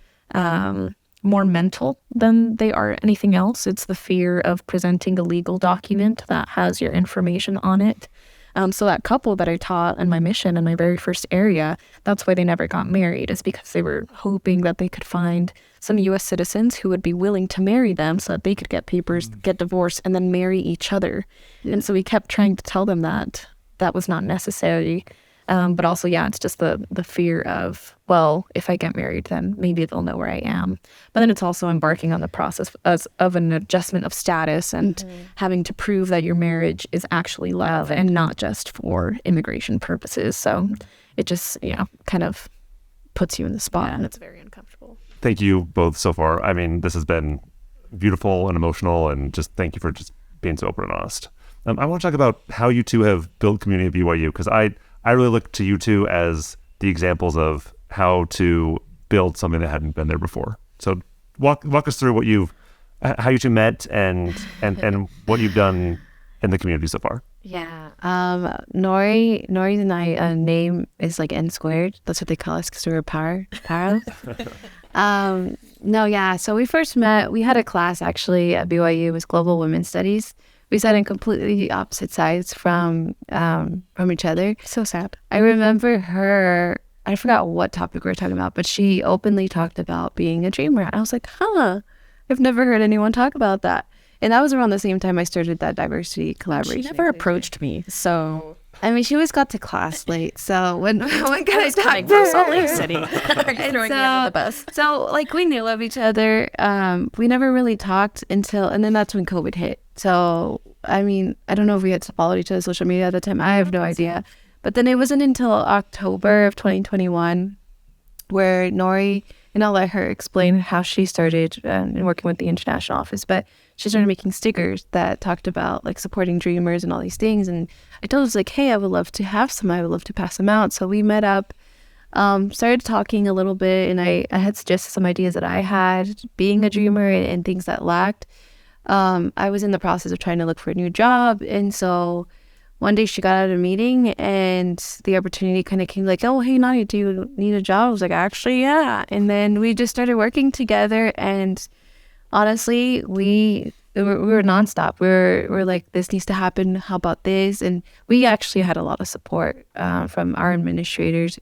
more mental than they are anything else. It's the fear of presenting a legal document that has your information on it. So that couple that I taught in my mission in my very first area, that's why they never got married, is because they were hoping that they could find some U.S. citizens who would be willing to marry them so that they could get papers, get divorced, and then marry each other. And so we kept trying to tell them that that was not necessary. But also, yeah, it's just the fear of, well, if I get married, then maybe they'll know where I am. But then it's also embarking on the process of an adjustment of status and having to prove that your marriage is actually love and not just for immigration purposes. So it just, kind of puts you in the spot, and it's very uncomfortable. Thank you both so far. I mean, this has been beautiful and emotional, and just thank you for just being so open and honest. I want to talk about how you two have built community at BYU, because I really look to you two as the examples of how to build something that hadn't been there before. So walk us through how you two met and what you've done in the community so far. Yeah. Nori and I, name is like N squared. That's what they call us because we're para. So we first met, we had a class actually at BYU, it was Global Women's Studies. We sat in completely opposite sides from each other. So sad. I remember her, I forgot what topic we were talking about, but she openly talked about being a dreamer. I was like, I've never heard anyone talk about that. And that was around the same time I started that diversity collaboration. She never approached me, so... I mean, she always got to class late, so when can I coming from Salt Lake City? Throwing me under the bus. So, like, we knew of each other. We never really talked and then that's when COVID hit. So, I mean, I don't know if we had followed each other's social media at the time. I have no idea. But then it wasn't until October of 2021 where Nori, and I'll let her explain how she started working with the international office, but she started making stickers that talked about like supporting dreamers and all these things. And I told her, like, hey, I would love to have some. I would love to pass them out. So we met up, started talking a little bit, and I had suggested some ideas that I had being a dreamer and things that lacked. I was in the process of trying to look for a new job. And so one day she got out of a meeting and the opportunity kind of came like, oh, hey, Nadia, do you need a job? I was like, actually, yeah. And then we just started working together. And honestly, we were nonstop. We're like, this needs to happen. How about this? And we actually had a lot of support from our administrators.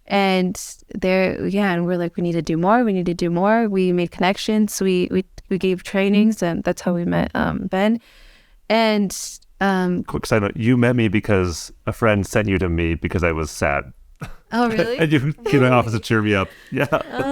And and we're like, we need to do more. We made connections. We gave trainings, and that's how we met Ben. And quick side note, you met me because a friend sent you to me because I was sad. Oh, really? And you came to my office to cheer me up. Yeah.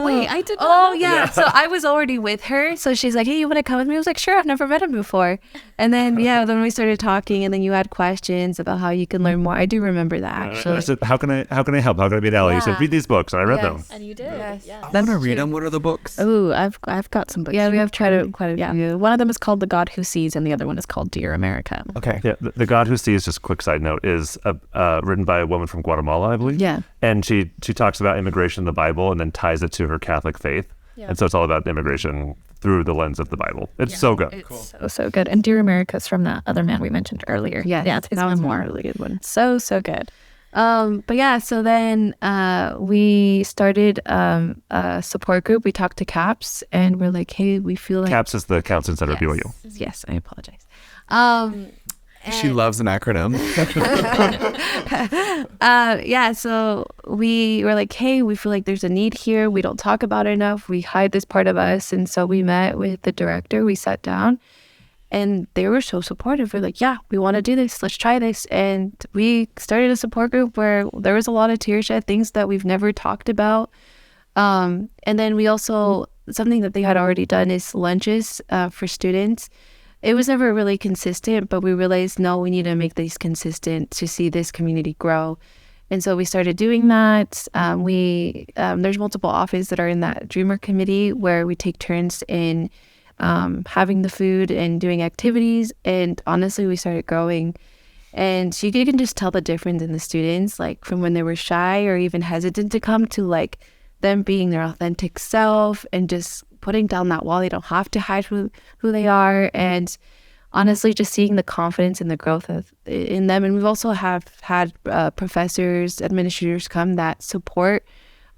Wait, I did not know yeah. that. So I was already with her. So she's like, hey, you want to come with me? I was like, sure. I've never met him before. And then, then we started talking, and then you had questions about how you can learn more. I do remember that, actually. I said, how can I help? How can I be an ally? You said, read these books. And I read them. And you did. Yes. Yeah. I'm gonna read them. What are the books? Oh, I've got some books. Yeah, we have tried quite a few. One of them is called The God Who Sees, and the other one is called Dear America. Okay. Yeah, The God Who Sees, just a quick side note, is written by a woman from Guatemala, I believe. Yeah. And she talks about immigration in the Bible and then ties it to her Catholic faith. Yeah. And so it's all about immigration through the lens of the Bible. It's so good. It's so good. And Dear America is from that other man we mentioned earlier. Yeah, it's his memoir. A really good one. So good. But yeah, so then we started a support group. We talked to CAPS, and we're like, hey, we feel like... CAPS is the Counseling Center at BYU. Yes, I apologize. She loves an acronym. So we were like, hey, we feel like there's a need here. We don't talk about it enough. We hide this part of us. And so we met with the director. We sat down, and they were so supportive. We're like, yeah, we want to do this. Let's try this. And we started a support group where there was a lot of tear shed, things that we've never talked about. And then we also something that they had already done is lunches for students. It was never really consistent, but we realized, no, we need to make these consistent to see this community grow. And so we started doing that. There's multiple offices that are in that Dreamer committee where we take turns in having the food and doing activities. And honestly, we started growing. And you can just tell the difference in the students, like from when they were shy or even hesitant to come to like them being their authentic self and just putting down that wall. They don't have to hide who they are. And honestly, just seeing the confidence and the growth in them. And we've also had professors, administrators come that support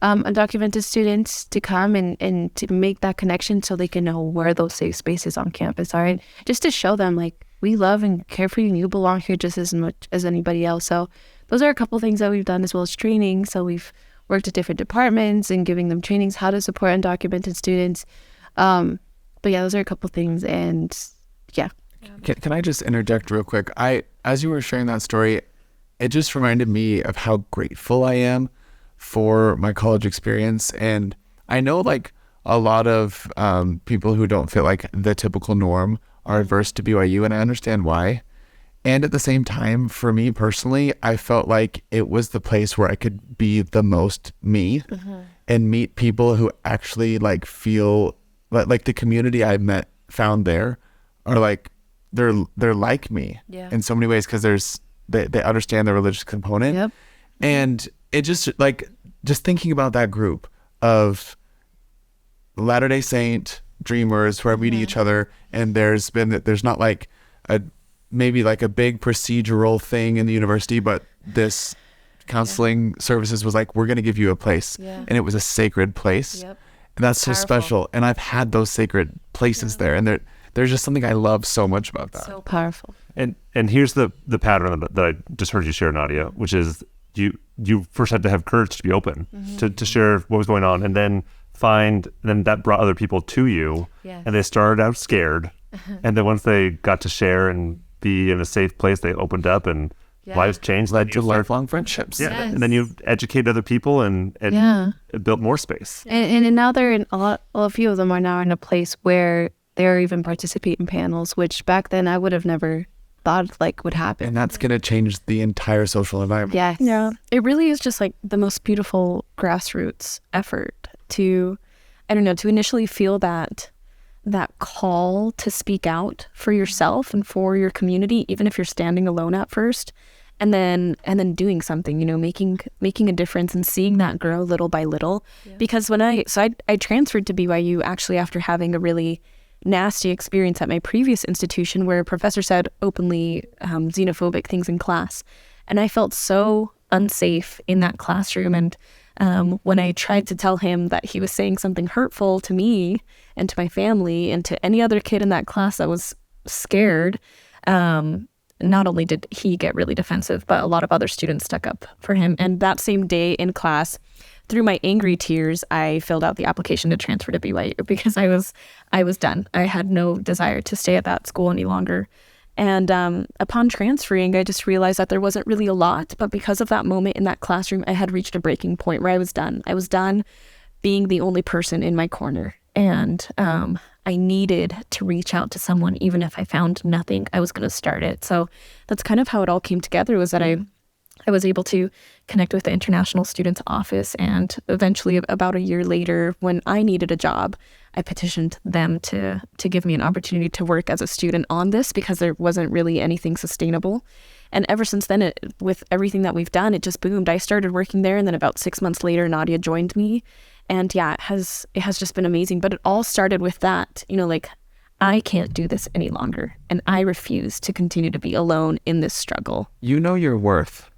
undocumented students to come and to make that connection so they can know where those safe spaces on campus are. And just to show them, like, we love and care for you and you belong here just as much as anybody else. So those are a couple things that we've done, as well as training. So we've worked at different departments and giving them trainings how to support undocumented students. But yeah, those are a couple things. And yeah. Can I just interject real quick? As you were sharing that story, it just reminded me of how grateful I am for my college experience. And I know like a lot of people who don't fit like the typical norm are adverse to BYU, and I understand why. And at the same time, for me personally, I felt like it was the place where I could be the most me and meet people who actually like feel like the community I found there are like, they're like me in so many ways, because they understand the religious component. Yep. And it just like, just thinking about that group of Latter-day Saint dreamers who are meeting each other, and there's not like maybe like a big procedural thing in the university, but this counseling services was like, we're going to give you a place. And it was a sacred place. And that's so special. And I've had those sacred places there, and there's just something I love so much about that. So powerful. And here's the pattern that I just heard you share, Nadia, which is you first had to have courage to be open to share what was going on, and then that brought other people to you. And they started out scared, and then once they got to share and be in a safe place, they opened up, and lives changed, led to lifelong friendships. And then you educate other people and built more space. And now they're in a few of them are now in a place where they're even participating in panels, which back then I would have never thought like would happen. And that's going to change the entire social environment. Yes. Yeah. It really is just like the most beautiful grassroots effort to initially feel that call to speak out for yourself and for your community, even if you're standing alone at first, and then doing something, making a difference and seeing that grow little by little. Because when I transferred to BYU actually after having a really nasty experience at my previous institution where a professor said openly xenophobic things in class, and I felt so unsafe in that classroom. And when I tried to tell him that he was saying something hurtful to me and to my family and to any other kid in that class that was scared, not only did he get really defensive, but a lot of other students stuck up for him. And that same day in class, through my angry tears, I filled out the application to transfer to BYU because I was done. I had no desire to stay at that school any longer. And upon transferring, I just realized that there wasn't really a lot, but because of that moment in that classroom, I had reached a breaking point where I was done. I was done being the only person in my corner. And I needed to reach out to someone, even if I found nothing, I was going to start it. So that's kind of how it all came together, was that I was able to connect with the International Students Office, and eventually about a year later, when I needed a job, I petitioned them to give me an opportunity to work as a student on this, because there wasn't really anything sustainable. And ever since then, with everything that we've done, it just boomed. I started working there, and then about 6 months later, Nadia joined me. And yeah, it has just been amazing. But it all started with that, like, I can't do this any longer, and I refuse to continue to be alone in this struggle. You know your worth.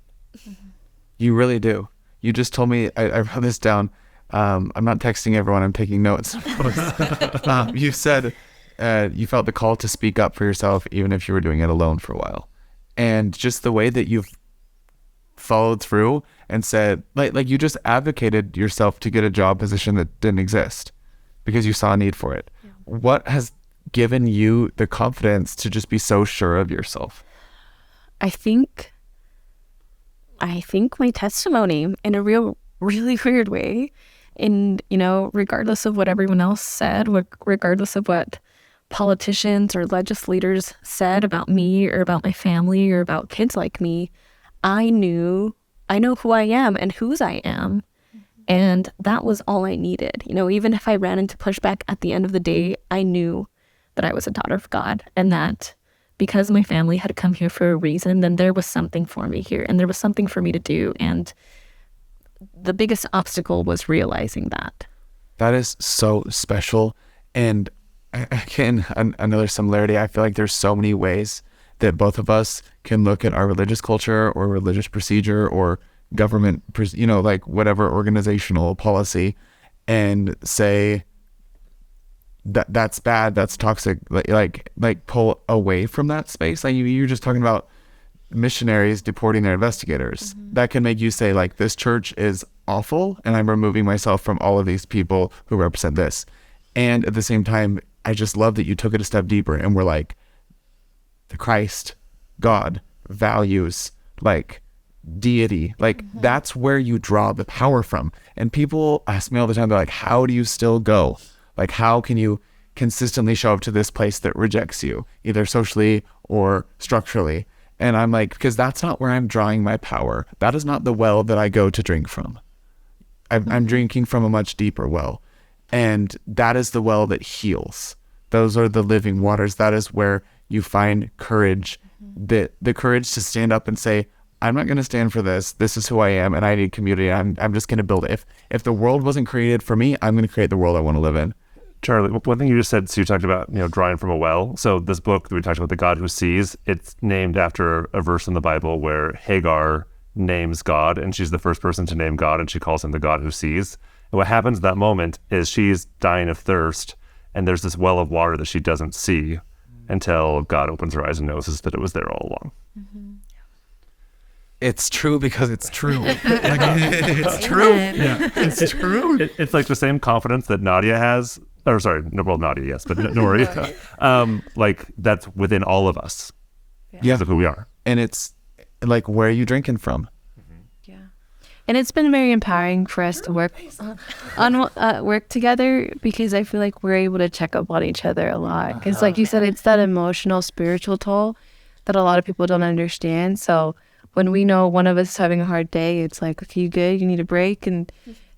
You really do. You just told me, I wrote this down. I'm not texting everyone, I'm taking notes. You said you felt the call to speak up for yourself, even if you were doing it alone for a while. And just the way that you've followed through and said, like you just advocated yourself to get a job position that didn't exist because you saw a need for it. Yeah. What has given you the confidence to just be so sure of yourself? I think my testimony, in a really weird way, And, you know, regardless of what everyone else said, regardless of what politicians or legislators said about me or about my family or about kids like me, I know who I am and whose I am. And that was all I needed. You know, even if I ran into pushback at the end of the day, I knew that I was a daughter of God, and that because my family had come here for a reason, then there was something for me here and there was something for me to do. And the biggest obstacle was realizing that. That is so special. And again, another similarity, I feel like there's so many ways that both of us can look at our religious culture or religious procedure or government, you know, like whatever organizational policy, and say that that's bad, that's toxic, like pull away from that space. Like you're just talking about missionaries deporting their investigators. That can make you say, like, this church is awful and I'm removing myself from all of these people who represent this. And at the same time, I just love that you took it a step deeper and were like, the Christ, God, values, like deity, like that's where you draw the power from. And people ask me all the time, they're like, how do you still go? Like, how can you consistently show up to this place that rejects you, either socially or structurally? And I'm like, because that's not where I'm drawing my power. That is not the well that I go to drink from. I'm drinking from a much deeper well. And that is the well that heals. Those are the living waters. That is where you find courage, the courage to stand up and say, I'm not going to stand for this. This is who I am, and I need community. I'm just going to build it. If the world wasn't created for me, I'm going to create the world I want to live in. Charlie, one thing you just said, so you talked about, you know, drawing from a well. So this book that we talked about, The God Who Sees, it's named after a verse in the Bible where Hagar names God, and she's the first person to name God, and she calls him the God who sees. And what happens at that moment is she's dying of thirst, and there's this well of water that she doesn't see until God opens her eyes and notices that it was there all along. It's true because it's true. It's true. Yeah, it's true. It's like the same confidence that Nadia has, or sorry, well, Nadia, yes, but Nori, like that's within all of us. Yeah, of who we are. And it's like, where are you drinking from? Yeah. And it's been very empowering for us to work together, because I feel like we're able to check up on each other a lot. Because like you said, it's that emotional, spiritual toll that a lot of people don't understand. So when we know one of us is having a hard day, it's like, okay, you good? You need a break? And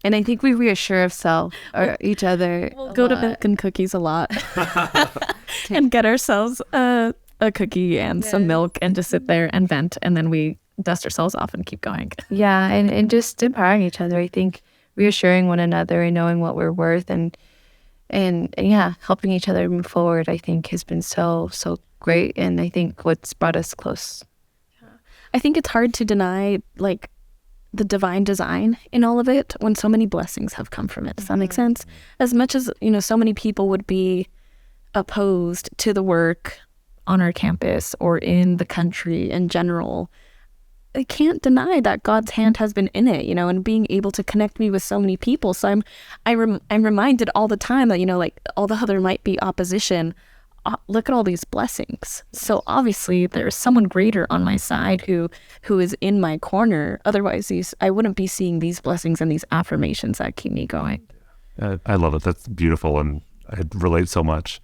I think we reassure ourselves or each other. We'll go to milk and cookies a lot and get ourselves a cookie and some milk and just sit there and vent, and then we dust ourselves off and keep going. Yeah, and just empowering each other. I think reassuring one another and knowing what we're worth and yeah, helping each other move forward, I think has been so great, and I think what's brought us close. I think it's hard to deny, like, the divine design in all of it when so many blessings have come from it. Does that make sense? As much as, you know, so many people would be opposed to the work on our campus or in the country in general, I can't deny that God's hand has been in it, you know, and being able to connect me with so many people. So I'm reminded all the time that, you know, like, although there might be opposition, look at all these blessings. So obviously there's someone greater on my side who is in my corner. Otherwise, I wouldn't be seeing these blessings and these affirmations that keep me going. I love it. That's beautiful, and I relate so much.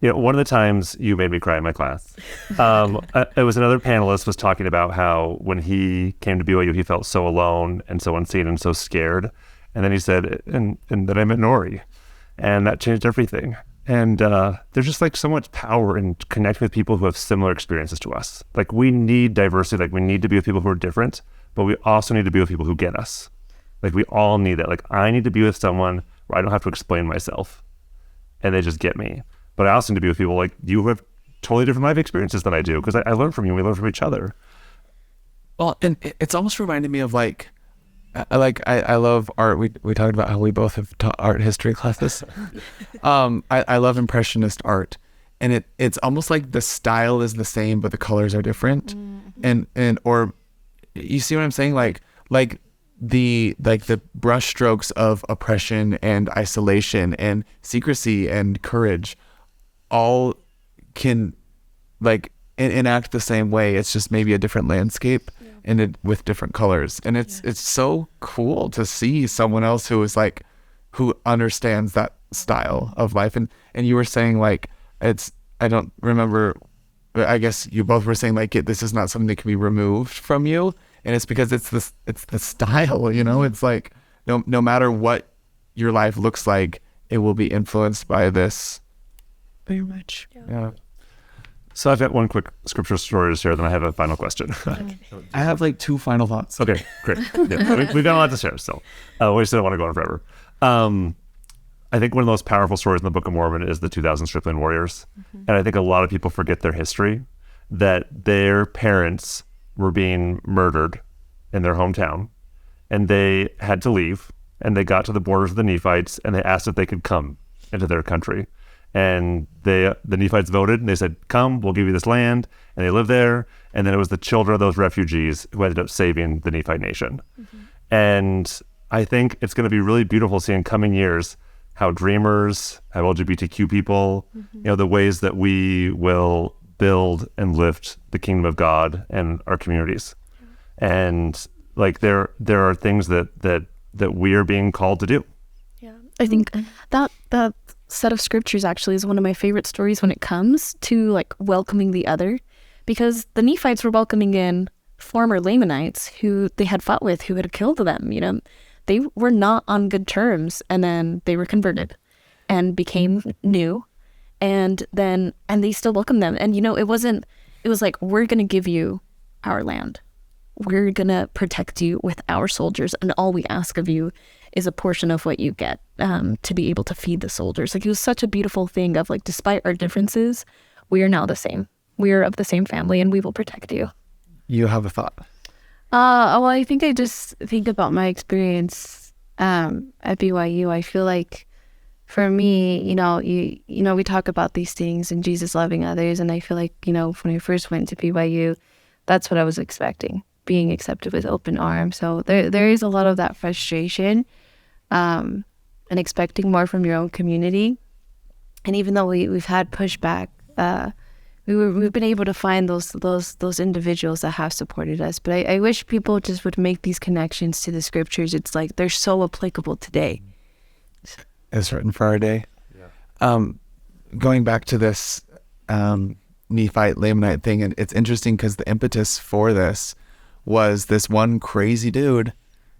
You know, one of the times you made me cry in my class, it was another panelist was talking about how when he came to BYU, he felt so alone and so unseen and so scared. And then he said, and then I met Nori, and that changed everything. And there's just like so much power in connecting with people who have similar experiences to us. Like, we need diversity. Like, we need to be with people who are different, but we also need to be with people who get us. Like, we all need that. Like, I need to be with someone where I don't have to explain myself and they just get me. But I also need to be with people like you who have totally different life experiences than I do, because I learn from you and we learn from each other. Well, and it's almost reminded me of like I love art. We talked about how we both have taught art history classes. I love Impressionist art, and it's almost like the style is the same, but the colors are different. And or you see what I'm saying? Like the brush strokes of oppression and isolation and secrecy and courage all can like enact the same way. It's just maybe a different landscape and with different colors. And it's so cool to see someone else who is like who understands that style of life. And you were saying like, I don't remember, but I guess you both were saying like, this is not something that can be removed from you. And it's because it's the style, you know, it's like, no matter what your life looks like, it will be influenced by this. Very much. Yeah. So I've got one quick scripture story to share, then I have a final question. I have like 2 final thoughts. Okay, great. Yeah, we've got a lot to share still. We just don't want to go on forever. I think one of the most powerful stories in the Book of Mormon is the 2,000 stripling warriors. And I think a lot of people forget their history, that their parents were being murdered in their hometown, and they had to leave, and they got to the borders of the Nephites, and they asked if they could come into their country. And the Nephites voted, and they said, come, we'll give you this land. And they lived there. And then it was the children of those refugees who ended up saving the Nephite nation. And I think it's going to be really beautiful seeing in coming years how dreamers, how LGBTQ people, you know, the ways that we will build and lift the kingdom of God and our communities. And like there are things that we are being called to do. Yeah, I think that set of scriptures actually is one of my favorite stories when it comes to like welcoming the other, because the Nephites were welcoming in former Lamanites who they had fought with, who had killed them. You know, they were not on good terms, and then they were converted and became new, and they still welcomed them. And you know, it was like, we're gonna give you our land, we're gonna protect you with our soldiers, and all we ask of you is a portion of what you get to be able to feed the soldiers. Like, it was such a beautiful thing of like, despite our differences, we are now the same. We are of the same family, and we will protect you. You have a thought? Well, I think I just think about my experience at BYU. I feel like for me, you know, we talk about these things and Jesus loving others, and I feel like, you know, when I first went to BYU, that's what I was expecting, being accepted with open arms. So there is a lot of that frustration, and expecting more from your own community. And even though we've had pushback, we've been able to find those individuals that have supported us. But I wish people just would make these connections to the scriptures. It's like they're so applicable today. It's written for our day. Yeah. Going back to this Nephite Lamanite thing, and it's interesting because the impetus for this was this one crazy dude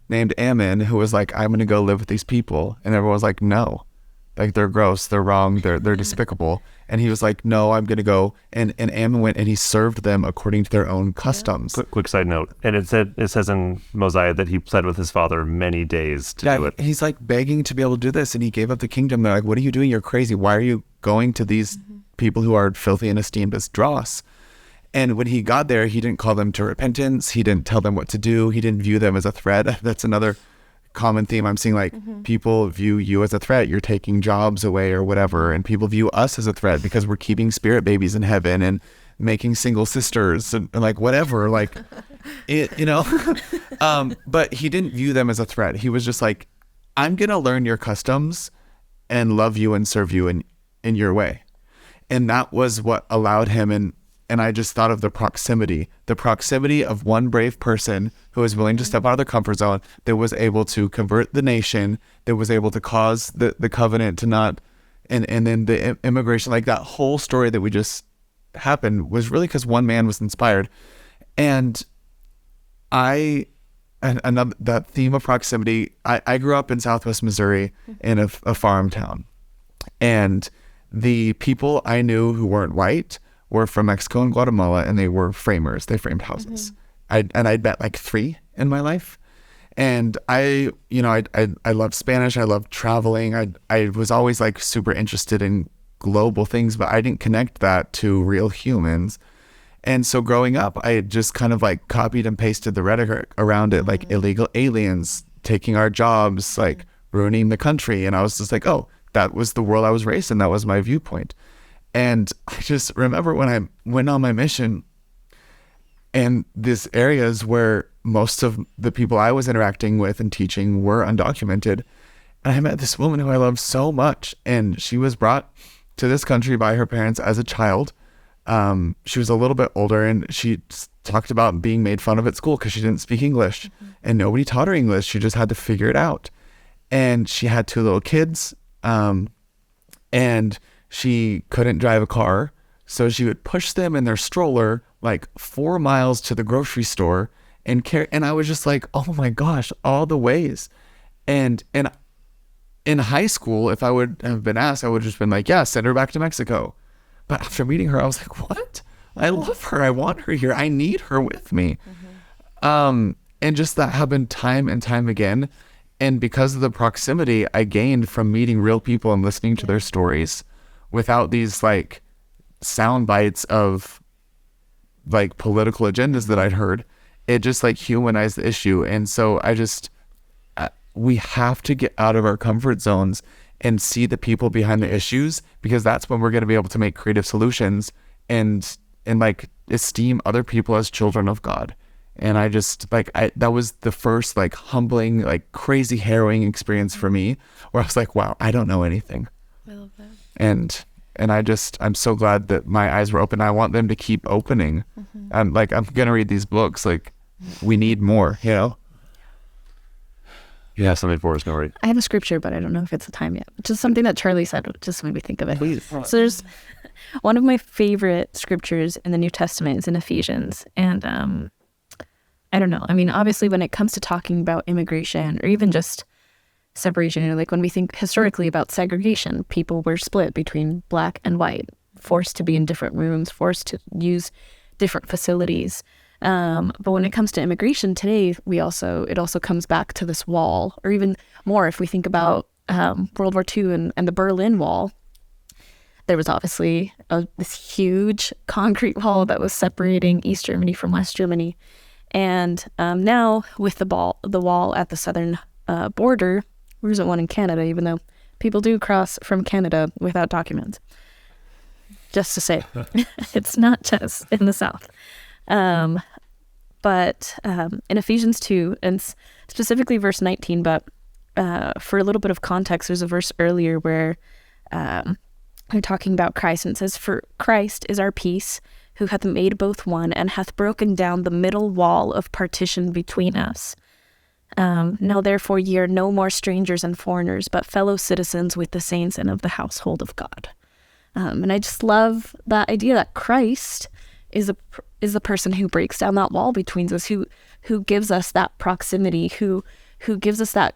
named Ammon who was like, I'm gonna go live with these people, and everyone was like, no, like they're gross, they're wrong, they're despicable. And he was like, no, I'm gonna go. And Ammon went and he served them according to their own customs. Quick side note, and it says in Mosiah that he pled with his father many days to do it. He's like begging to be able to do this, and he gave up the kingdom. They're like, what are you doing? You're crazy. Why are you going to these people who are filthy and esteemed as dross? And when he got there, he didn't call them to repentance. He didn't tell them what to do. He didn't view them as a threat. That's another common theme I'm seeing. Like, people view you as a threat. You're taking jobs away or whatever. And people view us as a threat because we're keeping spirit babies in heaven and making single sisters and like whatever. Like, it, you know. But he didn't view them as a threat. He was just like, I'm going to learn your customs and love you and serve you in your way. And that was what allowed him. And I just thought of the proximity of one brave person who was willing to step out of their comfort zone, that was able to convert the nation, that was able to cause the covenant to not, and then the immigration, like that whole story that we just happened was really because one man was inspired. And that theme of proximity, I grew up in Southwest Missouri in a farm town, and the people I knew who weren't white were from Mexico and Guatemala, and they were framers. They framed houses. I'd met like 3 in my life. And I loved Spanish. I loved traveling. I was always like super interested in global things, but I didn't connect that to real humans. And so growing up, I just kind of like copied and pasted the rhetoric around it, like illegal aliens taking our jobs, like ruining the country. And I was just like, oh, that was the world I was raised in. That was my viewpoint. And I just remember when I went on my mission, and these areas where most of the people I was interacting with and teaching were undocumented, and I met this woman who I loved so much, and she was brought to this country by her parents as a child. She was a little bit older, and she talked about being made fun of at school because she didn't speak English, and nobody taught her English. She just had to figure it out. and she had 2 little kids, and she couldn't drive a car, so she would push them in their stroller like 4 miles to the grocery store and carry. And I was just like, oh my gosh, all the ways. And in high school, if I would have been asked, I would have just been like, yeah, send her back to Mexico. But after meeting her, I was like, what? I love her. I want her here. I need her with me. And just that happened time and time again. And because of the proximity I gained from meeting real people and listening to their stories without these like sound bites of like political agendas that I'd heard, it just like humanized the issue. And so we have to get out of our comfort zones and see the people behind the issues, because that's when we're going to be able to make creative solutions and like esteem other people as children of God. And I just that was the first like humbling, like crazy harrowing experience for me, where I was like, wow, I don't know anything. I love that. And I'm so glad that my eyes were open. I want them to keep opening. I'm going to read these books. Like, we need more, you know? You have something for us, Nori. I have a scripture, but I don't know if it's the time yet. Just something that Charlie said just made me think of it. Please. So there's one of my favorite scriptures in the New Testament is in Ephesians. And I don't know. I mean, obviously, when it comes to talking about immigration or even just separation, you know, like when we think historically about segregation, people were split between black and white, forced to be in different rooms, forced to use different facilities. But when it comes to immigration today, it also comes back to this wall, or even more if we think about World War II and the Berlin Wall. There was obviously this huge concrete wall that was separating East Germany from West Germany. And now with the wall at the southern border, there isn't one in Canada, even though people do cross from Canada without documents. Just to say, it's not just in the South. But in Ephesians 2, and specifically verse 19, but for a little bit of context, there's a verse earlier where they're talking about Christ, and it says, "For Christ is our peace, who hath made both one, and hath broken down the middle wall of partition between us. Now therefore ye are no more strangers and foreigners, but fellow citizens with the saints and of the household of God." And I just love that idea that Christ is the person who breaks down that wall between us, who gives us that proximity, who gives us that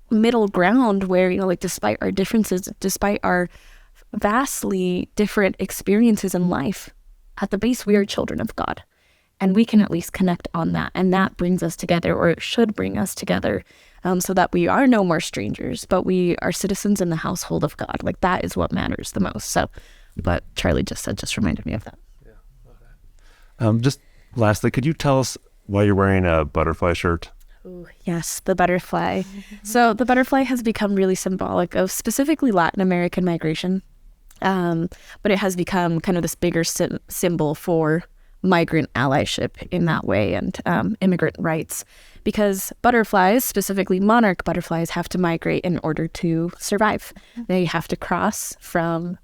middle ground where, you know, like despite our differences, despite our vastly different experiences in life, at the base we are children of God, and we can at least connect on that, and that brings us together, or it should bring us together, so that we are no more strangers, but we are citizens in the household of God. Like, that is what matters the most. So what Charlie just said just reminded me of that. Just lastly, could you tell us why you're wearing a butterfly shirt? Ooh, yes, the butterfly. So the butterfly has become really symbolic of specifically Latin American migration, but it has become kind of this bigger symbol for migrant allyship in that way, and immigrant rights, because butterflies, specifically monarch butterflies, have to migrate in order to survive. They have to cross from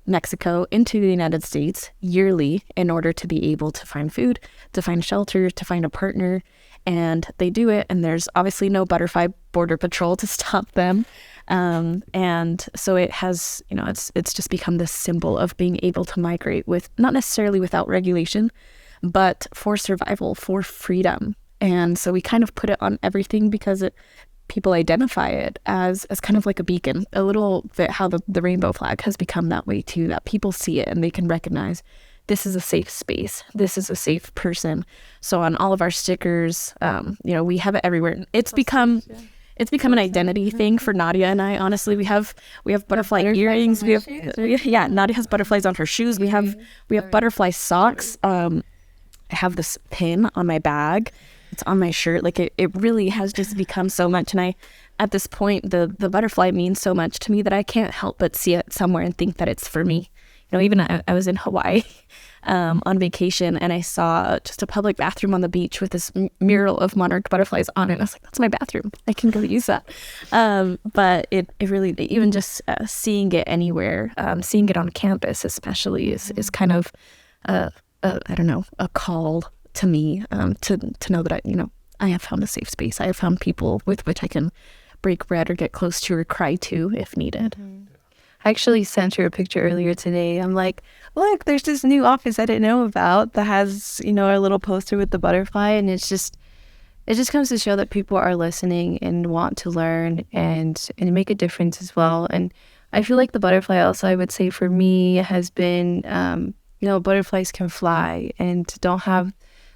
Mexico into the United States yearly in order to be able to find food, to find shelter, to find a partner. And they do it, and there's obviously no butterfly border patrol to stop them. And so it has, you know, it's just become this symbol of being able to migrate with, not necessarily without regulation, but for survival, for freedom. And so we kind of put it on everything because people identify it as kind of like a beacon, a little bit how the rainbow flag has become that way too, that people see it and they can recognize this is a safe space. This is a safe person. So on all of our stickers, you know, we have it everywhere. It's become an identity thing for Nadia and I. Honestly, we have butterfly earrings. Nadia has butterflies on her shoes. We have butterfly socks. I have this pin on my bag. It's on my shirt. Like it really has just become so much. And at this point, the butterfly means so much to me that I can't help but see it somewhere and think that it's for me. You know, even I was in Hawaii on vacation, and I saw just a public bathroom on the beach with this mural of monarch butterflies on it. I was like, that's my bathroom. I can go use that. But it really, even just seeing it anywhere, seeing it on campus especially is kind of, I don't know, a call to me to know that I have found a safe space. I have found people with which I can break bread or get close to or cry to if needed. I actually sent her a picture earlier today. I'm like, look, there's this new office I didn't know about that has, you know, a little poster with the butterfly. And it just comes to show that people are listening and want to learn and make a difference as well. And I feel like the butterfly also, I would say for me, has been, you know, butterflies can fly and don't have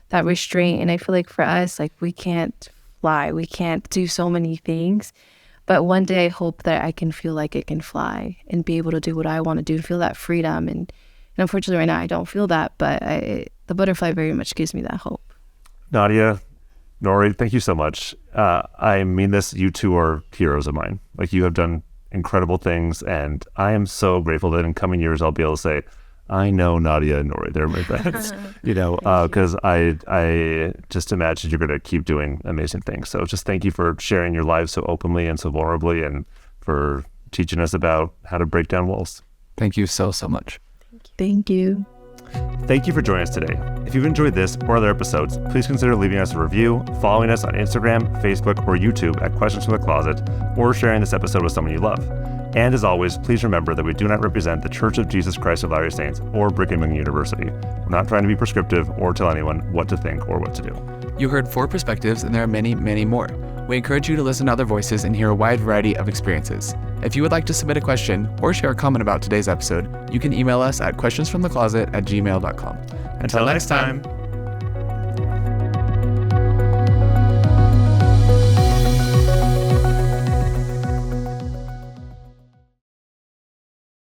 that restraint. And I feel like for us, like we can't fly, we can't do so many things. But one day I hope that I can feel like it can fly and be able to do what I want to do and feel that freedom. And unfortunately right now I don't feel that, but the butterfly very much gives me that hope. Nadia, Nori, thank you so much. I mean this, you two are heroes of mine. Like, you have done incredible things, and I am so grateful that in coming years I'll be able to say, I know Nadia and Nori, they're my friends, you know, because I just imagine you're going to keep doing amazing things. So just thank you for sharing your lives so openly and so vulnerably, and for teaching us about how to break down walls. Thank you so much. Thank you. Thank you for joining us today. If you've enjoyed this or other episodes, please consider leaving us a review, following us on Instagram, Facebook, or YouTube at Questions from the Closet, or sharing this episode with someone you love. And as always, please remember that we do not represent the Church of Jesus Christ of Latter-day Saints or Brigham Young University. We're not trying to be prescriptive or tell anyone what to think or what to do. You heard 4 perspectives, and there are many, many more. We encourage you to listen to other voices and hear a wide variety of experiences. If you would like to submit a question or share a comment about today's episode, you can email us at questionsfromthecloset@gmail.com. Until next time.